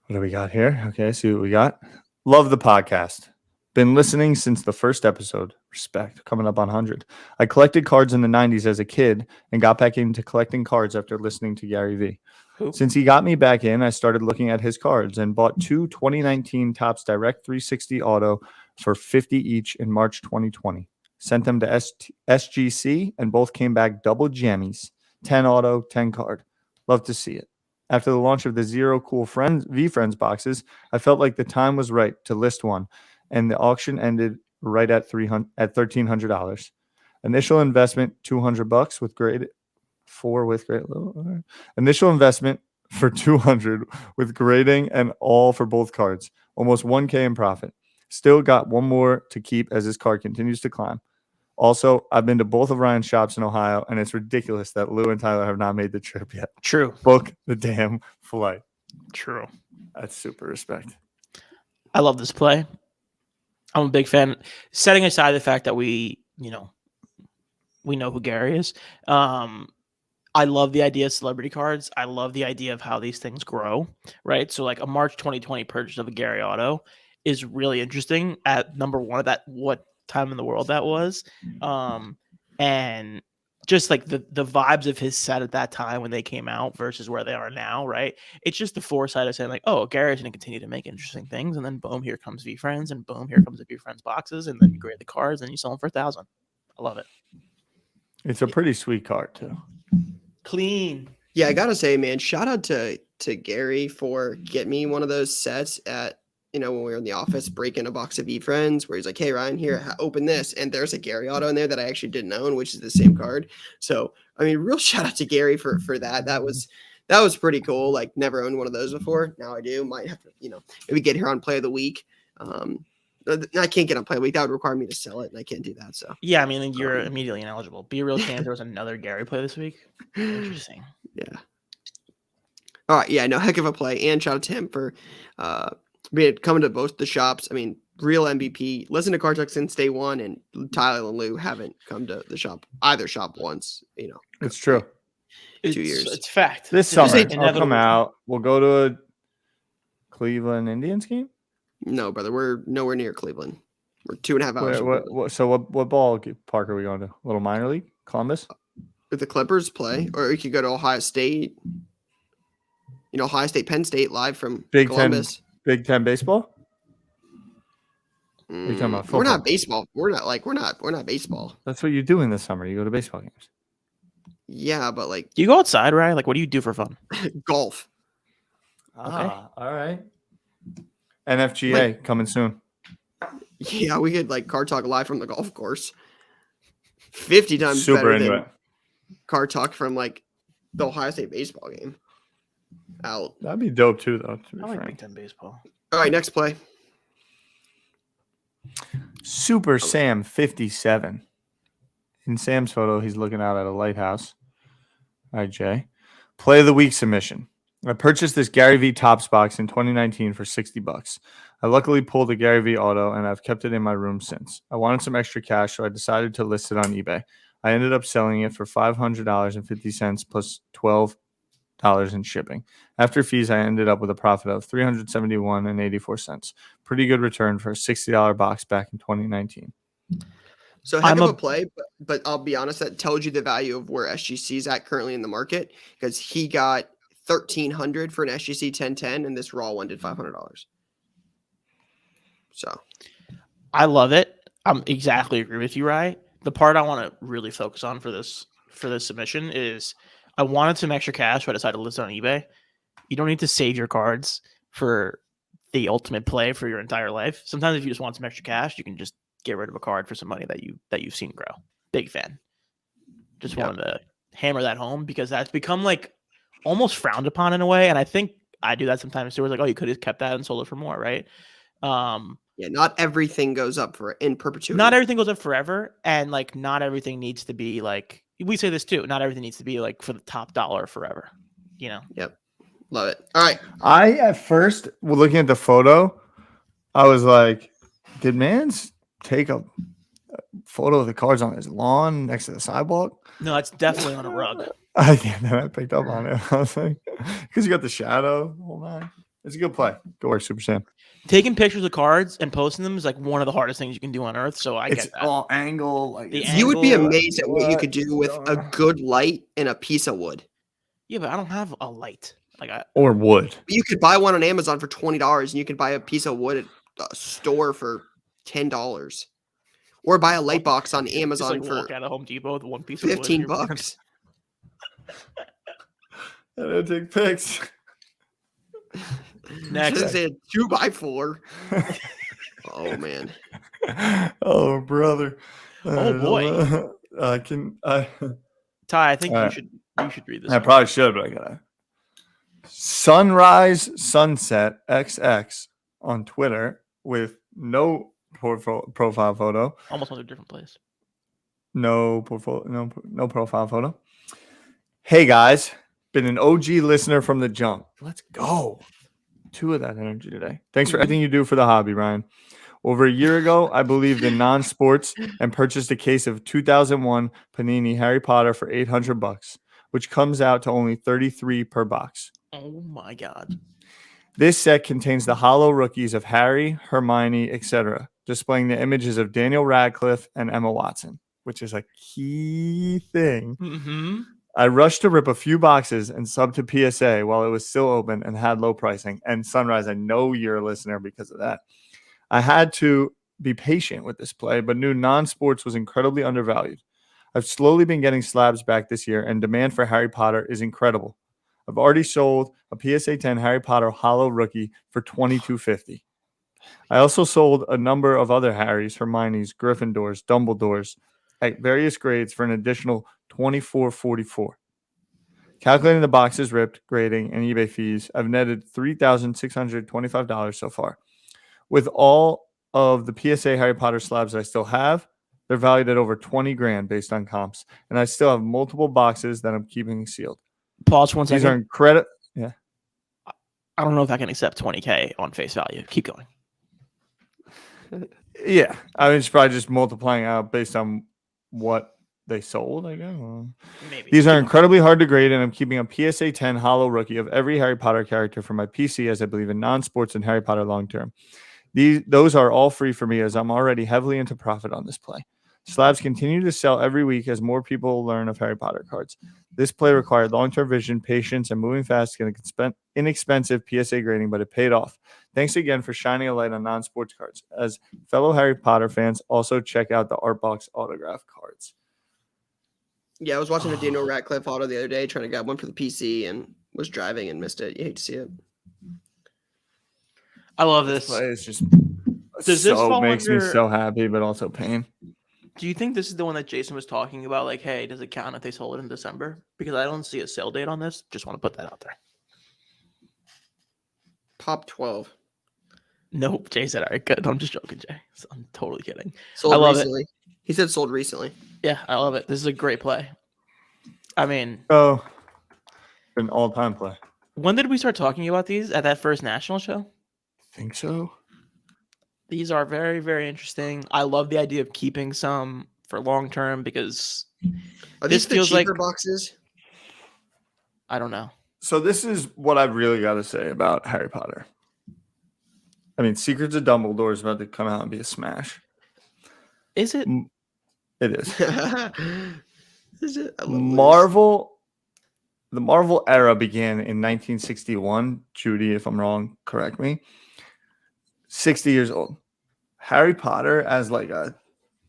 What do we got here? Okay, see what we got. Love the podcast. Been listening since the first episode. Respect. Coming up on 100. I collected cards in the 90s as a kid and got back into collecting cards after listening to Gary Vee. Who? Since he got me back in, I started looking at his cards and bought 2 2019 Topps Direct 360 Auto for $50 each in March 2020. Sent them to SGC and both came back double jammies. 10 auto, 10 card. Love to see it. After the launch of the Zero Cool Friends V-Friends boxes, I felt like the time was right to list one, and the auction ended right at $1,300. Initial investment $200 with grade 4 with grade. Initial investment for $200 with grading and all for both cards. Almost $1K in profit. Still got one more to keep as this card continues to climb. Also, I've been to both of Ryan's shops in Ohio, and it's ridiculous that Lou and Tyler have not made the trip yet. True. Book the damn flight. True. That's super respect. I love this play. I'm a big fan. Setting aside the fact that we know who Gary is. I love the idea of celebrity cards. I love the idea of how these things grow, right? So like a March 2020 purchase of a Gary Auto is really interesting at number one, that what time in the world that was. And just like the vibes of his set at that time when they came out versus where they are now, right? It's just the foresight of saying like, oh, Gary's going to continue to make interesting things. And then boom, here comes V-Friends, and boom, here comes the V-Friends boxes. And then you grade the cards and you sell them for $1,000. I love it. It's a pretty sweet card too. Clean. Yeah, I gotta say, man, shout out to Gary for getting me one of those sets at, when we were in the office breaking a box of V-Friends, where he's like, hey, Ryan, here, open this. And there's a Gary Auto in there that I actually didn't own, which is the same card. So, I mean, real shout out to Gary for that. That was pretty cool. Like, never owned one of those before. Now I do. Might have to, maybe get here on Play of the Week. I can't get on Play of the Week. That would require me to sell it, and I can't do that. So, yeah, I mean, you're immediately ineligible. Be a real chance there was another Gary play this week. Interesting. Yeah. All right. Yeah, no, heck of a play. And shout out to him for coming to both the shops. I mean, real MVP. Listen to Card Talk since day one, and Tyler and Lou haven't come to either shop once. It's true. 2 years. It's fact. This It's summer, inevitable. I'll come out. We'll go to a Cleveland Indians game. No, brother, we're nowhere near Cleveland. We're 2.5 hours. What ball park are we going to? Little minor league, Columbus. If the Clippers play, or you could go to Ohio State. Ohio State, Penn State, live from Big Columbus. Big Ten baseball. Are you talking about football? We're not baseball. We're not baseball. That's what you do in the summer. You go to baseball games. Yeah, but like, Do you go outside, right? Like, what do you do for fun? golf. All right. NFGA coming soon. Yeah, we could like Card Talk live from the golf course. 50 times Super better into than it. Card Talk from like the Ohio State baseball game. Out. That'd be dope too, though. To be I like frank. Big Ten baseball. All right, next play. Super Sam 57. In Sam's photo, he's looking out at a lighthouse. All right, Jay. Play of the week submission. I purchased this Gary V Topps box in 2019 for $60. I luckily pulled a Gary V auto and I've kept it in my room since. I wanted some extra cash, so I decided to list it on eBay. I ended up selling it for $500.50 plus $12 in shipping. After fees, I ended up with a profit of $371.84. Pretty good return for a $60 box back in 2019. So heck of a play, but I'll be honest, that tells you the value of where SGC is at currently in the market because he got $1,300 for an SGC 1010 and this raw one did $500. So I love it. I'm exactly agree with you, Rye. The part I want to really focus on for this submission is I wanted some extra cash, so I decided to list it on eBay. You don't need to save your cards for the ultimate play for your entire life. Sometimes if you just want some extra cash, you can just get rid of a card for some money that you've seen grow. Big fan. Just wanted to hammer that home because that's become like almost frowned upon in a way. And I think I do that sometimes too. It's like, oh, you could have kept that and sold it for more, right? Yeah, not everything goes up in perpetuity. Not everything goes up forever, and like not everything needs to be like we say this too. Not everything needs to be like for the top dollar forever. You know. Yep. Love it. All right. I at first, looking at the photo, I was like, did Mans take a photo of the cards on his lawn next to the sidewalk? No, it's definitely on a rug. Then I picked up on it. I was like, because you got the shadow. Hold on. It's a good play. Go work, Super Sam. Taking pictures of cards and posting them is like one of the hardest things you can do on earth. So I get that. All angle. Like you would be amazed at what you could do with a good light and a piece of wood. Yeah, but I don't have a light. Or wood. You could buy one on Amazon for $20, and you could buy a piece of wood at a store for $10, or buy a light box on Amazon just for walk out of Home Depot with one piece of wood. $15. And I take pics. Next, I said 2x4. Oh man. Oh brother. Oh boy. Ty, I think you should read this. I probably should, but I gotta. Sunrise Sunset XX on Twitter with no profile photo. Almost went to a different place. No profile photo. Hey guys, been an OG listener from the jump. Let's go. 2 of that energy today. Thanks for everything you do for the hobby, Ryan. Over a year ago, I believed in non-sports and purchased a case of 2001 Panini Harry Potter for $800, which comes out to only $33 per box. Oh my God. This set contains the hollow rookies of Harry, Hermione, etc., displaying the images of Daniel Radcliffe and Emma Watson, which is a key thing. Mm-hmm. I rushed to rip a few boxes and sub to PSA while it was still open and had low pricing. And Sunrise, I know you're a listener because of that. I had to be patient with this play, but knew non-sports was incredibly undervalued. I've slowly been getting slabs back this year, and demand for Harry Potter is incredible. I've already sold a PSA 10 Harry Potter hollow rookie for $22.50. I also sold a number of other Harrys, Hermiones, Gryffindors, Dumbledores at various grades for an additional $24.44. Calculating the boxes ripped, grading, and eBay fees, I've netted $3,625 so far. With all of the PSA Harry Potter slabs I still have, they're valued at over $20,000 based on comps, and I still have multiple boxes that I'm keeping sealed. Pause for 1 second. These are incredible. Yeah. I don't know if I can accept $20,000 on face value. Keep going. Yeah. I mean, it's probably just multiplying out based on what they sold, I guess. Maybe. These are incredibly hard to grade, and I'm keeping a PSA 10 hollow rookie of every Harry Potter character for my PC, as I believe in non-sports and Harry Potter long-term. Those are all free for me, as I'm already heavily into profit on this play. Slabs continue to sell every week as more people learn of Harry Potter cards. This play required long-term vision, patience, and moving fast to get an inexpensive PSA grading, but it paid off. Thanks again for shining a light on non-sports cards. As fellow Harry Potter fans, also check out the Artbox autograph cards. Yeah, I was watching a Daniel Radcliffe auto the other day, trying to grab one for the PC, and was driving and missed it. You hate to see it. I love this. Play is just Does this fall makes me under- so happy, but also pain. Do you think this is the one that Jason was talking about? Like, hey, does it count if they sold it in December? Because I don't see a sale date on this. Just want to put that out there. Pop 12. Nope. Jay said, all right, good. I'm just joking, Jay. I'm totally kidding. Sold I love recently. He said sold recently. Yeah, I love it. This is a great play. I mean, Oh, an all-time play. when did we start talking about these? At that first national show? Think so. These are very, very interesting. I love the idea of keeping some for long term because Are this these the feels cheaper like boxes? I don't know. So this is what I've really got to say about Harry Potter. I mean, Secrets of Dumbledore is about to come out and be a smash. Is it? It is. Is it? I love Marvel. The Marvel era began in 1961. Judy, if I'm wrong, correct me. 60 years old. Harry Potter as like a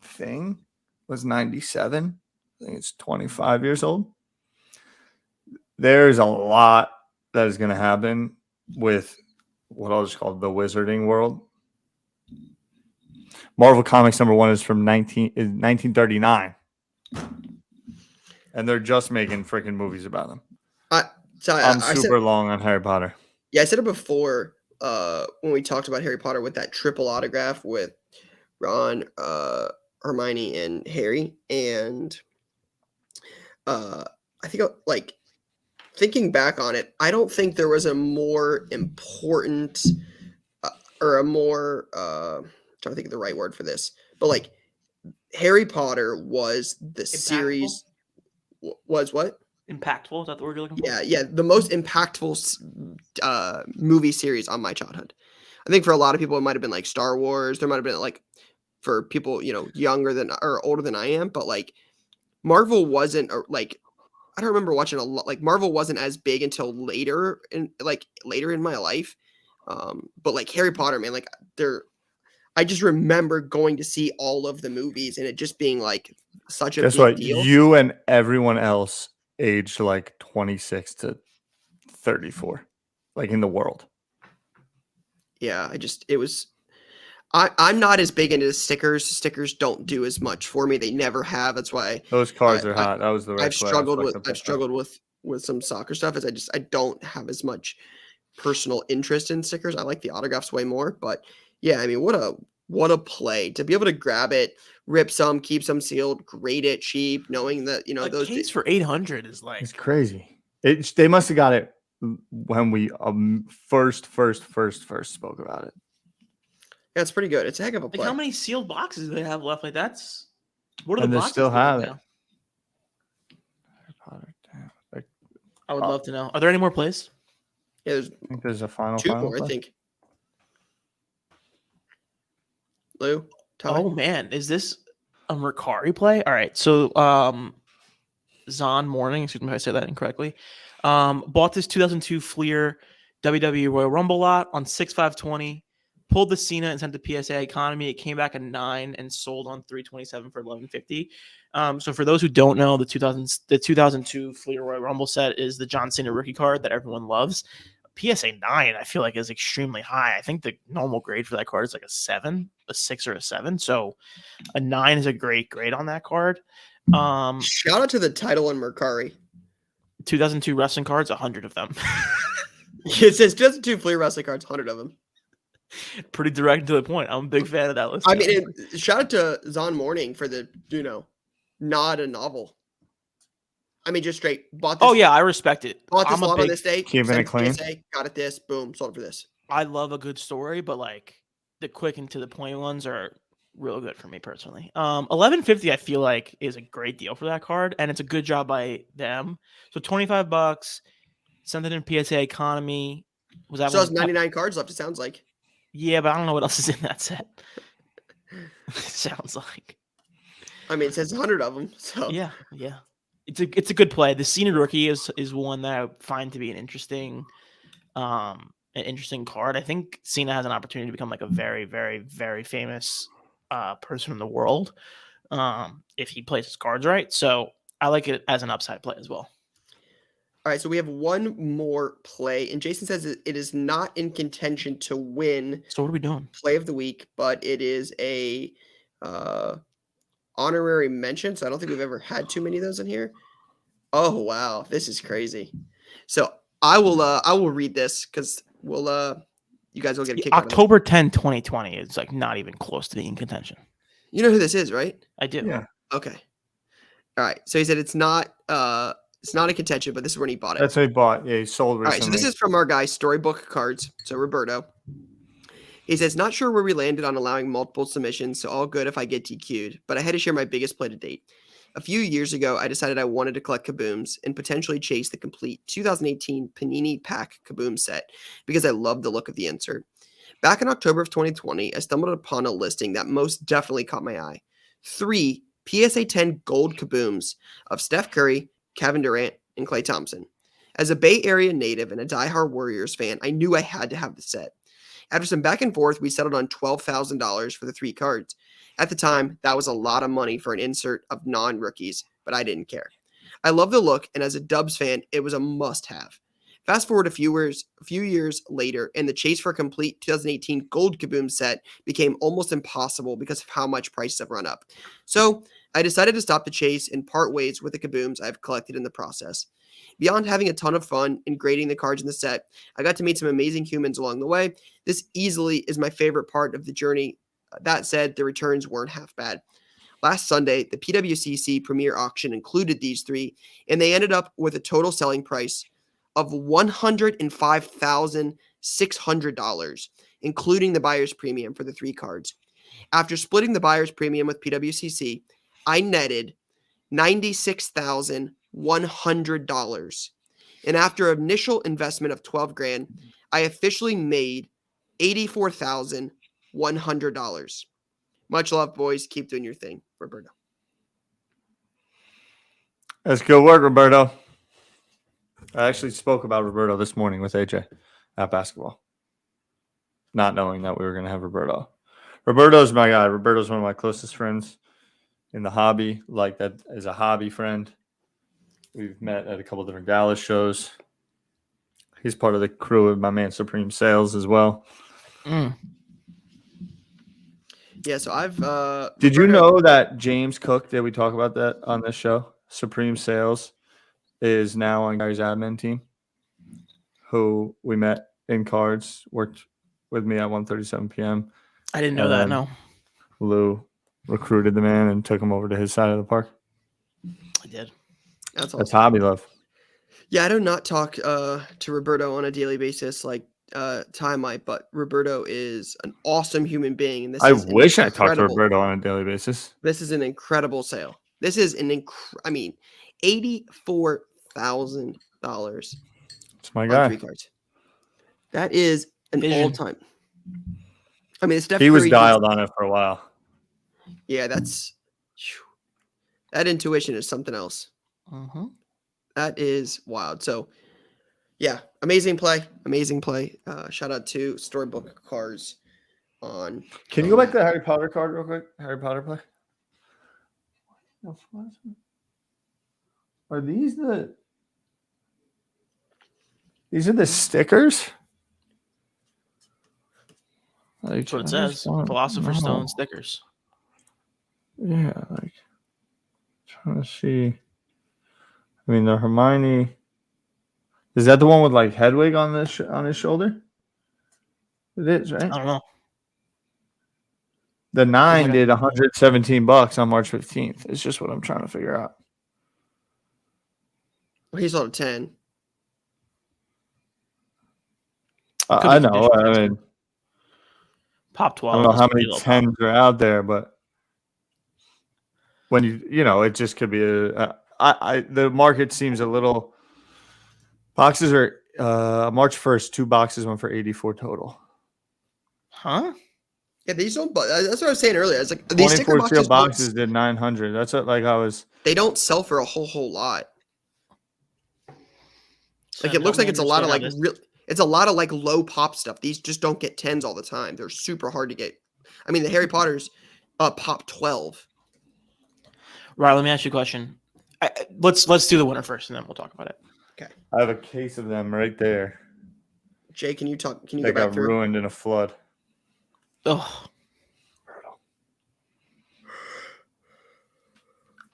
thing was 97. I think it's 25 years old. There's a lot that is going to happen with what I'll just call the wizarding world. Marvel Comics #1 is from 1939. And they're just making freaking movies about them. I'm super long on Harry Potter. Yeah, I said it before when we talked about Harry Potter with that triple autograph with Ron, Hermione, and Harry. And I think, like, thinking back on it, I don't think there was a more important or a more I'm trying to think of the right word for this, but like Harry Potter was the series was what? Impactful? Is that the word you're looking for? Yeah, the most impactful movie series on my childhood. I think for a lot of people it might have been like Star Wars. There might have been like for people, younger than or older than I am, but like Marvel wasn't like I don't remember watching a lot. Like Marvel wasn't as big until later in my life. But like Harry Potter, man, like I just remember going to see all of the movies and it just being like such a big deal. You and everyone else aged like 26 to 34, like in the world. Yeah, I'm not as big into stickers. Stickers don't do as much for me. They never have. That's why those cards are hot. That was the right I've struggled with some soccer stuff. Is I don't have as much personal interest in stickers. I like the autographs way more. But yeah, I mean, what a play to be able to grab it, rip some, keep some sealed, grade it cheap, knowing that those case for 800 is like it's crazy. They must have got it when we first spoke about it. Yeah, it's pretty good. It's a heck of a play. Like how many sealed boxes do they have left? Like that's what are and the they boxes still have now? It. I would love to know. Are there any more plays? Yeah, I think there's a final more. play. I think. Lou, Oh man, is this a Mercari play? All right, so Zon Morning, excuse me if I said that incorrectly. Bought this 2002 Fleer WWE Royal Rumble lot on 6/5/20. Pulled the Cena and sent to PSA Economy. It came back at 9 and sold on 3/27 for $11.50. So for those who don't know, the 2002 Fleer Royal Rumble set is the John Cena rookie card that everyone loves. PSA 9, I feel like, is extremely high. I think the normal grade for that card is like a 7, a 6 or a 7. So a 9 is a great grade on that card. Shout out to the title on Mercari. 2002 wrestling cards, 100 of them. It says 2002 Fleer wrestling cards, 100 of them. Pretty direct to the point. I'm a big fan of that list. I mean, shout out to Zon Morning for the, not a novel. I mean, just straight bought this. Oh, yeah, I respect it. Bought this lot on this day. Keeping it clean. PSA, got it this, boom, sold it for this. I love a good story, but like the quick and to the point ones are real good for me personally. $11.50 I feel like is a great deal for that card, and it's a good job by them. So $25, sent it in PSA Economy. Was that so? It's 99 cards left. It sounds like. Yeah, but I don't know what else is in that set. Sounds like. I mean, it says 100 of them. So yeah. It's a good play. The Cena rookie is one that I find to be an interesting card. I think Cena has an opportunity to become like a very, very, very famous person in the world if he plays his cards right. So I like it as an upside play as well. All right, so we have one more play, and Jason says it is not in contention to win. So what are we doing? Play of the week, but it is a honorary mention, so I don't think we've ever had too many of those in here. Oh wow, this is crazy. So I will read this because you guys will get a kick out of this. October 10, 2020 is like not even close to being in contention. You know who this is, right? I do. Yeah. Okay. All right. So he said it's not a contention, but this is when he bought it. That's what he bought. Yeah, he sold All right. recently. So this is from our guy Storybook Cards. So Roberto. He says, not sure where we landed on allowing multiple submissions, so all good if I get DQ'd, but I had to share my biggest play to date. A few years ago, I decided I wanted to collect kabooms and potentially chase the complete 2018 Panini Pack Kaboom set because I love the look of the insert. Back in October of 2020, I stumbled upon a listing that most definitely caught my eye. 3 PSA 10 gold kabooms of Steph Curry, Kevin Durant, and Klay Thompson. As a Bay Area native and a diehard Warriors fan, I knew I had to have the set. After some back and forth, we settled on $12,000 for the 3 cards. At the time, that was a lot of money for an insert of non-rookies, but I didn't care. I love the look, and as a Dubs fan, it was a must-have. Fast forward a few years later, and the chase for a complete 2018 gold Kaboom set became almost impossible because of how much prices have run up. So I decided to stop the chase and part ways with the Kabooms I've collected in the process. Beyond having a ton of fun and grading the cards in the set, I got to meet some amazing humans along the way. This easily is my favorite part of the journey. That said, the returns weren't half bad. Last Sunday, the PWCC Premier Auction included these 3, and they ended up with a total selling price of $105,600, including the buyer's premium for the 3 cards. After splitting the buyer's premium with PWCC, I netted $96,100. And after an initial investment of $12,000, I officially made $84,100. Much love, boys. Keep doing your thing, Roberto. That's good work, Roberto. I actually spoke about Roberto this morning with AJ at basketball, not knowing that we were going to have Roberto. Roberto's my guy. Roberto's one of my closest friends in the hobby, like that as a hobby friend. We've met at a couple of different Dallas shows. He's part of the crew of my man Supreme Sales as well. Yeah, so I've Did you know that James Cook, did we talk about that on this show? Supreme Sales is now on Gary's admin team, who we met in cards, worked with me at 1:37 p.m. I didn't know that, no. Lou recruited the man and took him over to his side of the park. I did. That's awesome. That's hobby love. Yeah, I do not talk to Roberto on a daily basis like Ty might, but Roberto is an awesome human being. And I wish I talked to Roberto on a daily basis. This is an incredible sale. This is $84,000. It's my guy. 3 cards. That is an all-time. I mean, Steph he was Curry dialed on it for a while. Yeah, that intuition is something else. That is wild. So, yeah, amazing play. Shout out to Storybook Cards on. Can you go back to the Harry Potter card real quick? Harry Potter play. Are these the? These are the stickers. Like, That's what it says. Philosopher's Stone stickers. Yeah, like trying to see. I mean, the Hermione. Is that the one with like Hedwig on this on his shoulder? It is, right? I don't know. The 9 did $117 on March 15th. It's just what I'm trying to figure out. Well, he sold a 10. I know. I mean, Pop 12. I don't know how many 10s are out there, but when it just could be the market seems a little. Boxes are March 1st. 2 boxes went for 84 total. Huh? Yeah, these don't. That's what I was saying earlier. It's like these 24 sealed boxes did 900. That's what I was. They don't sell for a whole lot. So like it looks like it's a lot of like it's a lot of like low pop stuff. These just don't get 10s all the time. They're super hard to get. I mean, the Harry Potter's pop 12. Right. Let me ask you a question. Let's do the winner first, and then we'll talk about it. Okay. I have a case of them right there. Jay, can you talk? Can you they go back got through? Ruined in a flood. Oh.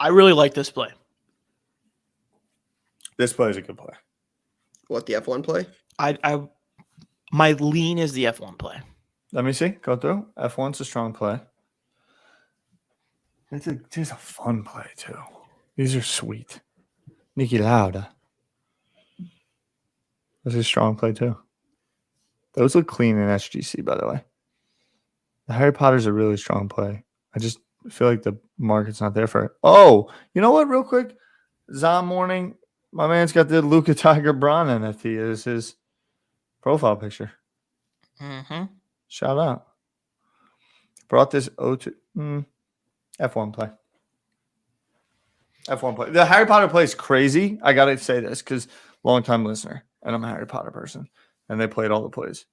I really like this play. This play is a good play. What, the F1 play? My lean is the F1 play. Let me see. Go through. F1's a strong play. It's a fun play, too. These are sweet. Niki Lauda. That's a strong play, too. Those look clean in SGC, by the way. The Harry Potter's a really strong play. I just feel like the market's not there for it. Oh, you know what? Real quick. Zom Morning. My man's got the Luka Tiger Braun NFT as his profile picture. Mm-hmm. Shout out. Brought this O2 F1 play. F1 play. The Harry Potter play is crazy. I got to say this because long-time listener, and I'm a Harry Potter person, and they played all the plays.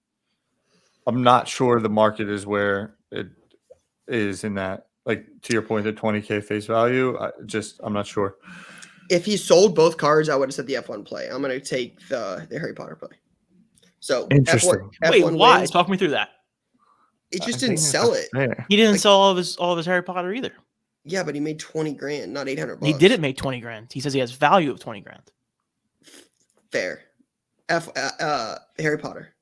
I'm not sure the market is where it is in that. Like, to your point, the 20K face value, I'm not sure. If he sold both cards, I would have said the F1 play. I'm going to take the Harry Potter play. So Interesting. Wait, F1 why? wins. Talk me through that. It just I didn't think sell that's it. fair. He didn't Like- sell all of his Harry Potter either. Yeah, but he made 20 grand, not 800 bucks. He didn't make 20 grand. He says he has value of 20 grand. Fair. Harry Potter.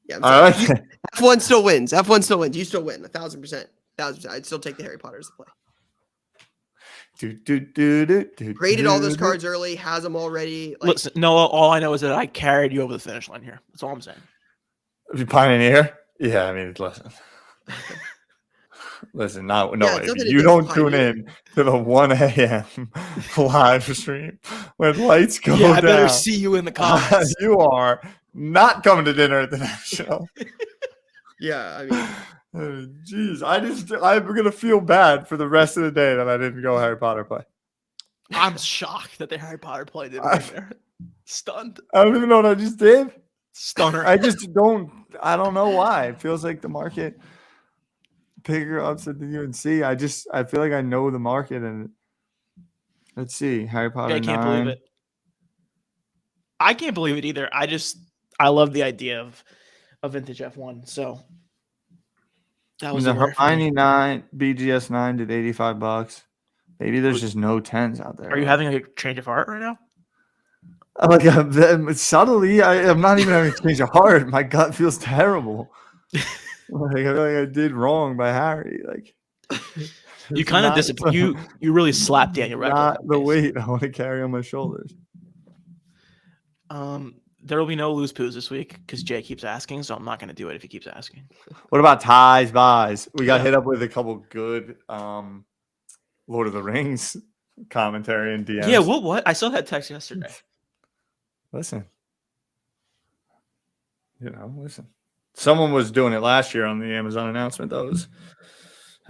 Yeah, I'm All sorry. right. F1 still wins. F1 still wins. You still win 1,000%. 1,000%. I'd still take the Harry Potter as the play. Graded all those cards early, has them already. Like, Listen, no, all I know is that I carried you over the finish line here. That's all I'm saying. Pioneer? Yeah, I mean, listen, no, Yeah, way. it's nothing You against don't tune Pioneer. in to the 1 a.m. live stream when lights go Yeah, I down. better see you in the comments. You are not coming to dinner at the National. yeah, I mean, Jeez, I'm going to feel bad for the rest of the day that I didn't go Harry Potter play. I'm shocked that the Harry Potter play didn't win there. Stunned. I don't even know what I just did. Stunner. I don't know why. It feels like the market bigger upset than UNC. I feel like I know the market, and let's see. Harry Potter I can't 9. believe it. I can't believe it either. I love the idea of a vintage F1. So that was The the worry for me. Hermione 9, BGS 9 did $85. Maybe there's just no 10s out there. Are you having a change of heart right now? Like subtly? I'm not even having a change of heart. My gut feels terrible. Like, I feel like I did wrong by Harry. Like, You it's kind of not- disappoint. You really slapped Daniel Radcliffe. not the weight I want to carry on my shoulders. There will be no loose poos this week because Jay keeps asking, so I'm not going to do it if he keeps asking. What about ties, buys? We got Yeah. hit up with a couple good Lord of the Rings commentary and DMs. Yeah, what? I saw that text yesterday. Listen. Listen. Someone was doing it last year on the Amazon announcement. That was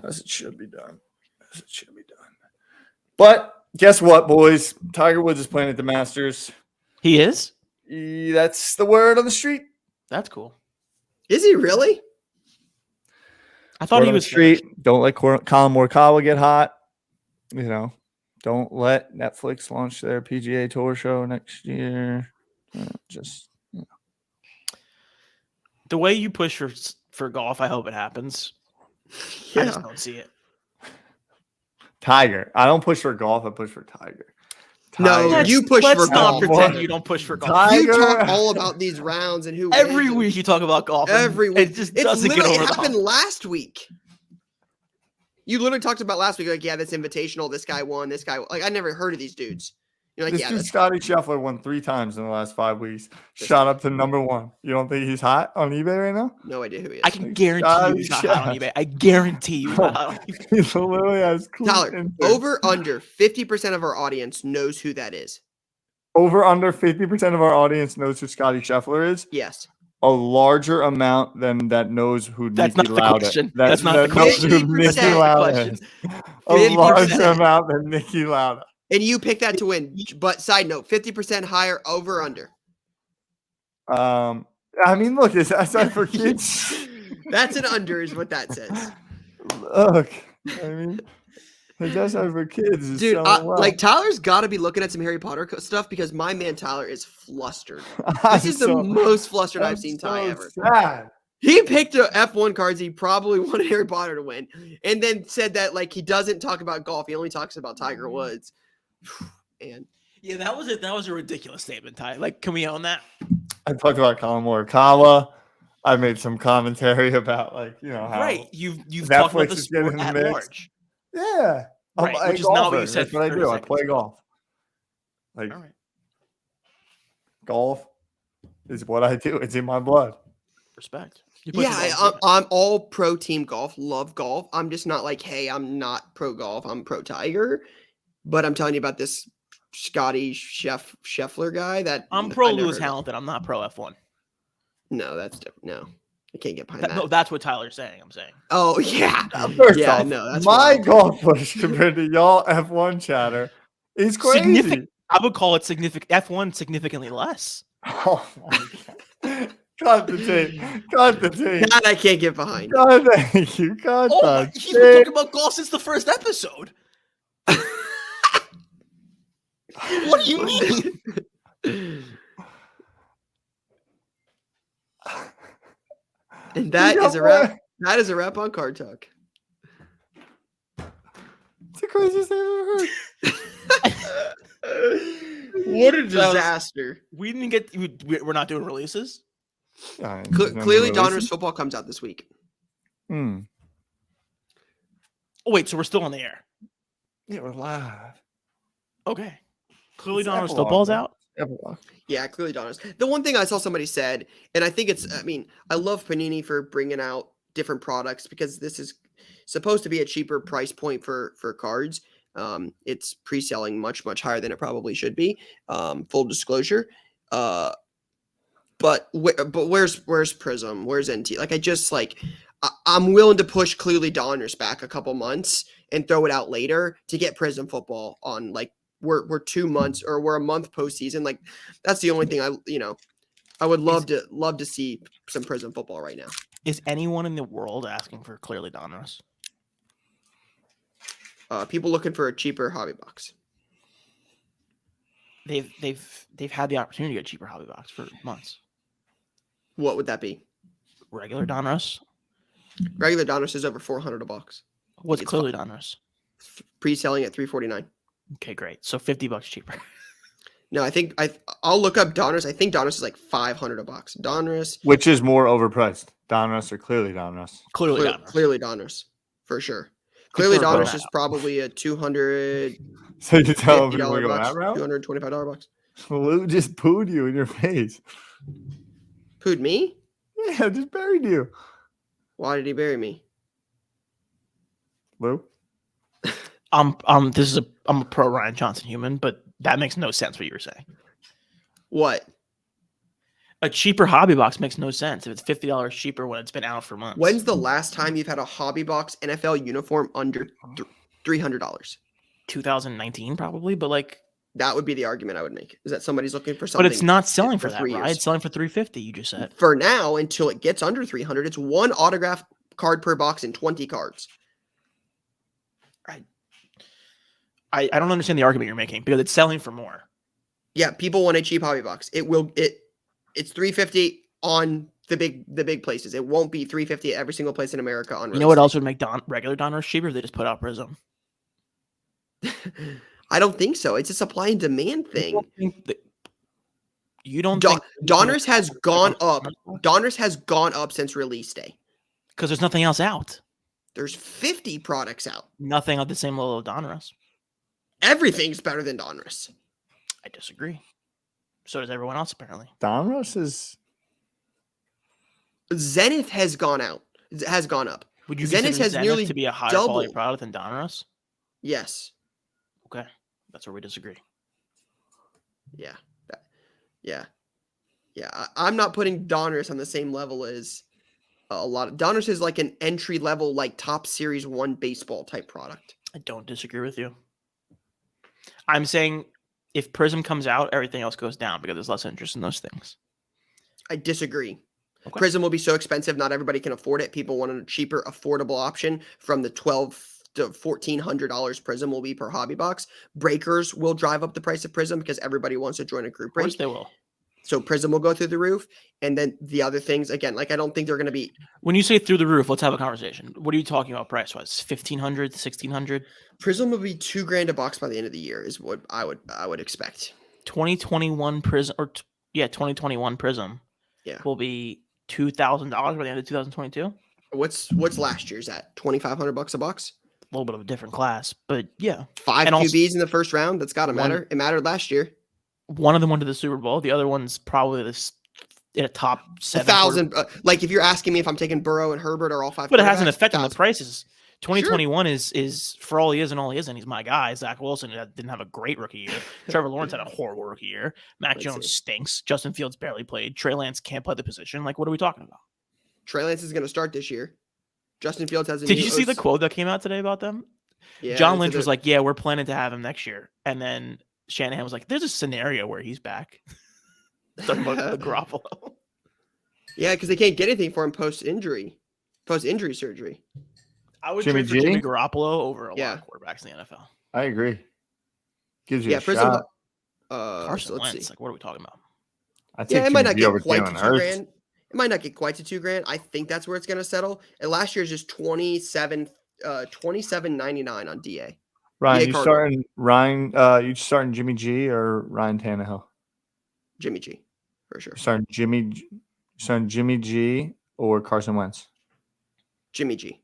as it should be done. As it should be done. But guess what, boys? Tiger Woods is playing at the Masters. He is? That's the word on the street. That's cool. is he really? I thought Word he on the was street. Don't let Colin Morikawa get hot. Don't let Netflix launch their PGA Tour show next year. The way you push for golf, I hope it happens. I just don't see it. Tiger. I don't push for golf. I push for Tiger. No, Tiger. you push let's for not golf. pretend you don't push for golf. Tiger. You talk all about these rounds and who Every wins and- week you talk about golf. and Every week. It just It doesn't get literally over the happened hump. last week. You literally talked about last week, like, yeah, this invitational, this guy won, this guy. Like, I never heard of these dudes. You're like, This yeah, dude, that's Scotty Scheffler, won 3 times in the last 5 weeks. Shot up to number 1. You don't think he's hot on eBay right now? no idea who he is. I can guarantee you he's not hot on eBay. I guarantee you he's not hot on eBay. He literally has Tyler, clean- over under 50% of our audience knows who that is. Over under 50% of our audience knows who Scotty Scheffler is. Yes. A larger amount than that knows who That's Niki not the Lauda. question. That That's not the knows question. who 50% Niki Lauda question. is. A large 50%. amount than Niki Lauda. And you pick that to win. But side note, 50% higher, over under. I mean, look, is that for kids? That's an under, is what that says. Look, I mean, that's not for kids. It's Dude, selling well. like, Tyler's got to be looking at some Harry Potter stuff because my man Tyler is flustered. I'm This is the so- most flustered I'm I've seen Ty so ever. Sad. He picked the F1 cards he probably wanted Harry Potter to win, and then said that like he doesn't talk about golf. He only talks about Tiger Woods. And Yeah, that was a ridiculous statement, Ty. Like, can we own that? I talked about Colin Morikawa. I made some commentary about how Right. You've talked about Netflix the is getting sport in the at mix. large. Yeah. Right, I'm which a is not what golfer. you said That's what I 30 do. I seconds play ago. golf. Like All right. golf is what I do. It's in my blood. Respect. You put yeah, some golf in it. I'm all pro team golf. Love golf. I'm just not like, hey, I'm not pro golf. I'm pro Tiger. But I'm telling you about this Scotty Scheffler guy that I'm pro I never Lewis heard of. Hamilton. I'm not pro F1. No, that's different. No, I can't get behind that. No, that's what Tyler's saying. I'm saying. Oh yeah, First yeah. off, No, that's my wild. golf push compared to y'all F1 chatter is crazy. Significant. I would call it significant. F1 significantly less. Oh my god. Cut the tape. Cut the tape. That I can't get behind. God, thank you. Cut Oh, the he's been talking about golf since the first episode. What do you mean? And that is a wrap. That is a wrap on Card Talk. It's the craziest thing I've ever heard. What a disaster. We didn't get. We're not doing releases. Yeah, Clearly, Donruss football comes out this week. Hmm. Oh wait, so we're still on the air. Yeah, we're live. Okay. Clearly, It's Donruss epilogue, football's man. out. Epilogue. Yeah, clearly Donruss. The one thing I saw somebody said, and I think I love Panini for bringing out different products because this is supposed to be a cheaper price point for cards. It's pre-selling much higher than it probably should be. Full disclosure. But where's Prism? Where's NT? Like I'm willing to push clearly Donruss back a couple months and throw it out later to get Prism football on. Like we're 2 months or we're a month postseason. Like that's the only thing I would love to see some Prism football right now. Is anyone in the world asking for clearly Donruss? People looking for a cheaper hobby box. They've had the opportunity to get a cheaper hobby box for months. What would that be? Regular Donruss. Regular Donruss is over $400 a box. What's It's clearly Donruss? Pre-selling at $349. Okay, great. So $50 cheaper. No, I'll look up Donruss. I think Donruss is like $500 a box. Donruss, Which is more overpriced, Donruss or clearly Donruss? clearly Donruss for sure. Clearly throw Donruss that is probably a $250 So you tell people to go box, that route? $225 box. Lou just pooed you in your face. Pooed me? Yeah, just buried you. Why did he bury me? Lou? I'm a pro Ryan Johnson human, but that makes no sense what you were saying. What? A cheaper hobby box makes no sense if it's $50 cheaper when it's been out for months. When's the last time you've had a hobby box NFL uniform under $300? 2019 probably, but like, That would be the argument I would make. Is that somebody's looking for something? but it's not selling for for that, 3 right? years. It's selling for $350. You just said. For now, until it gets under 300, it's one autograph card per box and 20 cards. I don't understand the argument you're making because it's selling for more. Yeah, people want a cheap hobby box. It's $350 on the big places. It won't be $350 at every single place in America on. You know what else would make regular Donruss cheaper? If they just put out Prism. I don't think so. It's a supply and demand thing. You don't Donruss has gone up. Donruss has gone up since release day. Because there's nothing else out. There's 50 products out. Nothing at the same level of Donruss. Everything's better than Donruss. I disagree. So does everyone else apparently. Donruss is... Zenith has gone up. Would you Zenith consider has Zenith nearly to be a higher quality doubled. product than Donruss? Yes. Okay, that's where we disagree. Yeah. I'm not putting Donruss on the same level as a lot of Donruss is like an entry level, like top series 1 baseball type product. I don't disagree with you. I'm saying if Prism comes out, everything else goes down because there's less interest in those things. I disagree. Okay. Prism will be so expensive, not everybody can afford it. People want a cheaper, affordable option from the $1,200 to $1,400 Prism will be per hobby box. Breakers will drive up the price of Prism because everybody wants to join a group Of course break. they will. So Prism will go through the roof. And then the other things, again, like I don't think they're going to be. When you say through the roof, let's have a conversation. What are you talking about price wise? 1,500, 1,600? Prism will be $2,000 a box by the end of the year is what I would expect. 2021 Prism 2021 Prism. Yeah. Will be $2,000 by the end of 2022. What's last year's at? $2,500 a box? A little bit of a different class, but yeah. 5 And also- QBs in the first round. That's got to matter. It mattered last year. One of them went to the Super Bowl. The other one's probably this in a top 7. 1,000. Like if you're asking me if I'm taking Burrow and Herbert or all 5, But it has an quarterbacks, effect on the 1,000. prices. 2021 is for all he is and all he isn't. He's my guy. Zach Wilson didn't have a great rookie year. Trevor Lawrence had a horrible rookie year. Mac Let's Jones see. stinks. Justin Fields barely played. Trey Lance can't play the position. Like, what are we talking about? Trey Lance is going to start this year. Justin Fields has a Did new you see the OC. quote that came out today about them? Yeah, John it's Lynch a- was like, "Yeah, we're planning to have him next year," and then Shanahan was like, "There's a scenario where he's back." Talking about the Garoppolo. Yeah, because they can't get anything for him post-injury surgery. I would Jimmy trade for Jimmy G? Garoppolo over a Yeah. lot of quarterbacks in the NFL. I agree. Gives you Yeah, a Prism. shot. Carson So let's Wentz, see. like, what are we talking about? I take Yeah, it might Jimmy not G over get quite to Jalen $2,000. Hurts. It might not get quite to $2,000. I think that's where it's going to settle. And last year's just $27.99 on DA. Ryan, Yeah, you Cardinal. starting Ryan? You starting Jimmy G or Ryan Tannehill? Jimmy G, for sure. Starting Jimmy G or Carson Wentz? Jimmy G.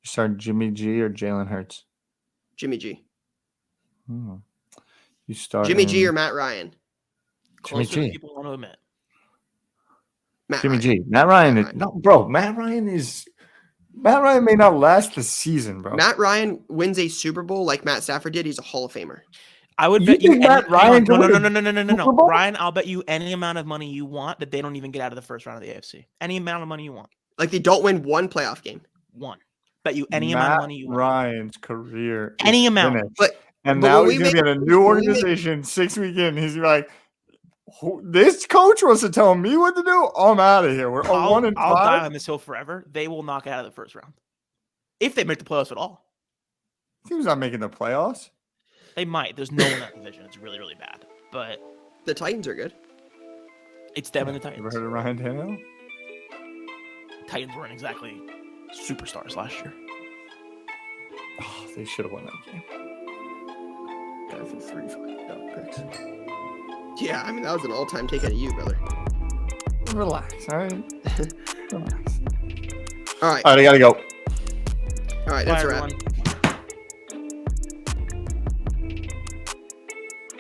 Starting Jimmy G or Jalen Hurts? Jimmy G. Hmm. You start Jimmy G or Matt Ryan. Jimmy Closer than G. people want to admit. Matt Jimmy Ryan. G. Matt Ryan. Matt Ryan. No, bro. Matt Ryan may not last the season, bro. Matt Ryan wins a Super Bowl like Matt Stafford did. He's a Hall of Famer. I would You bet you think Matt Ryan no, could no, win no, a no, no, no, no, Super no. Bowl? Ryan, I'll bet you any amount of money you want that they don't even get out of the first round of the AFC. Any amount of money you want. Like they don't win one playoff game. One. Bet you any amount of money you want. Ryan's career. is Any amount. finished. But And but now when he's we going to be make- in a new when we make- organization 6 weeks in. He's like, this coach wants to tell me what to do. I'm out of here. We're I'll 1 and die 5. on this hill forever. They will knock out of the first round. If they make the playoffs at all. Team's not making the playoffs. They might. There's no one in that division. It's really, really bad. But the Titans are good. it's them and the Ever Titans. heard of Ryan Tannehill? Titans weren't exactly superstars last year. Oh, they should have won that game. Guy for 3 fucking dumb picks. Yeah, I mean that was an all-time take out of you, brother. Relax, all right? Relax. All right, All right, I got to go. all right, Bye, that's a wrap. everyone.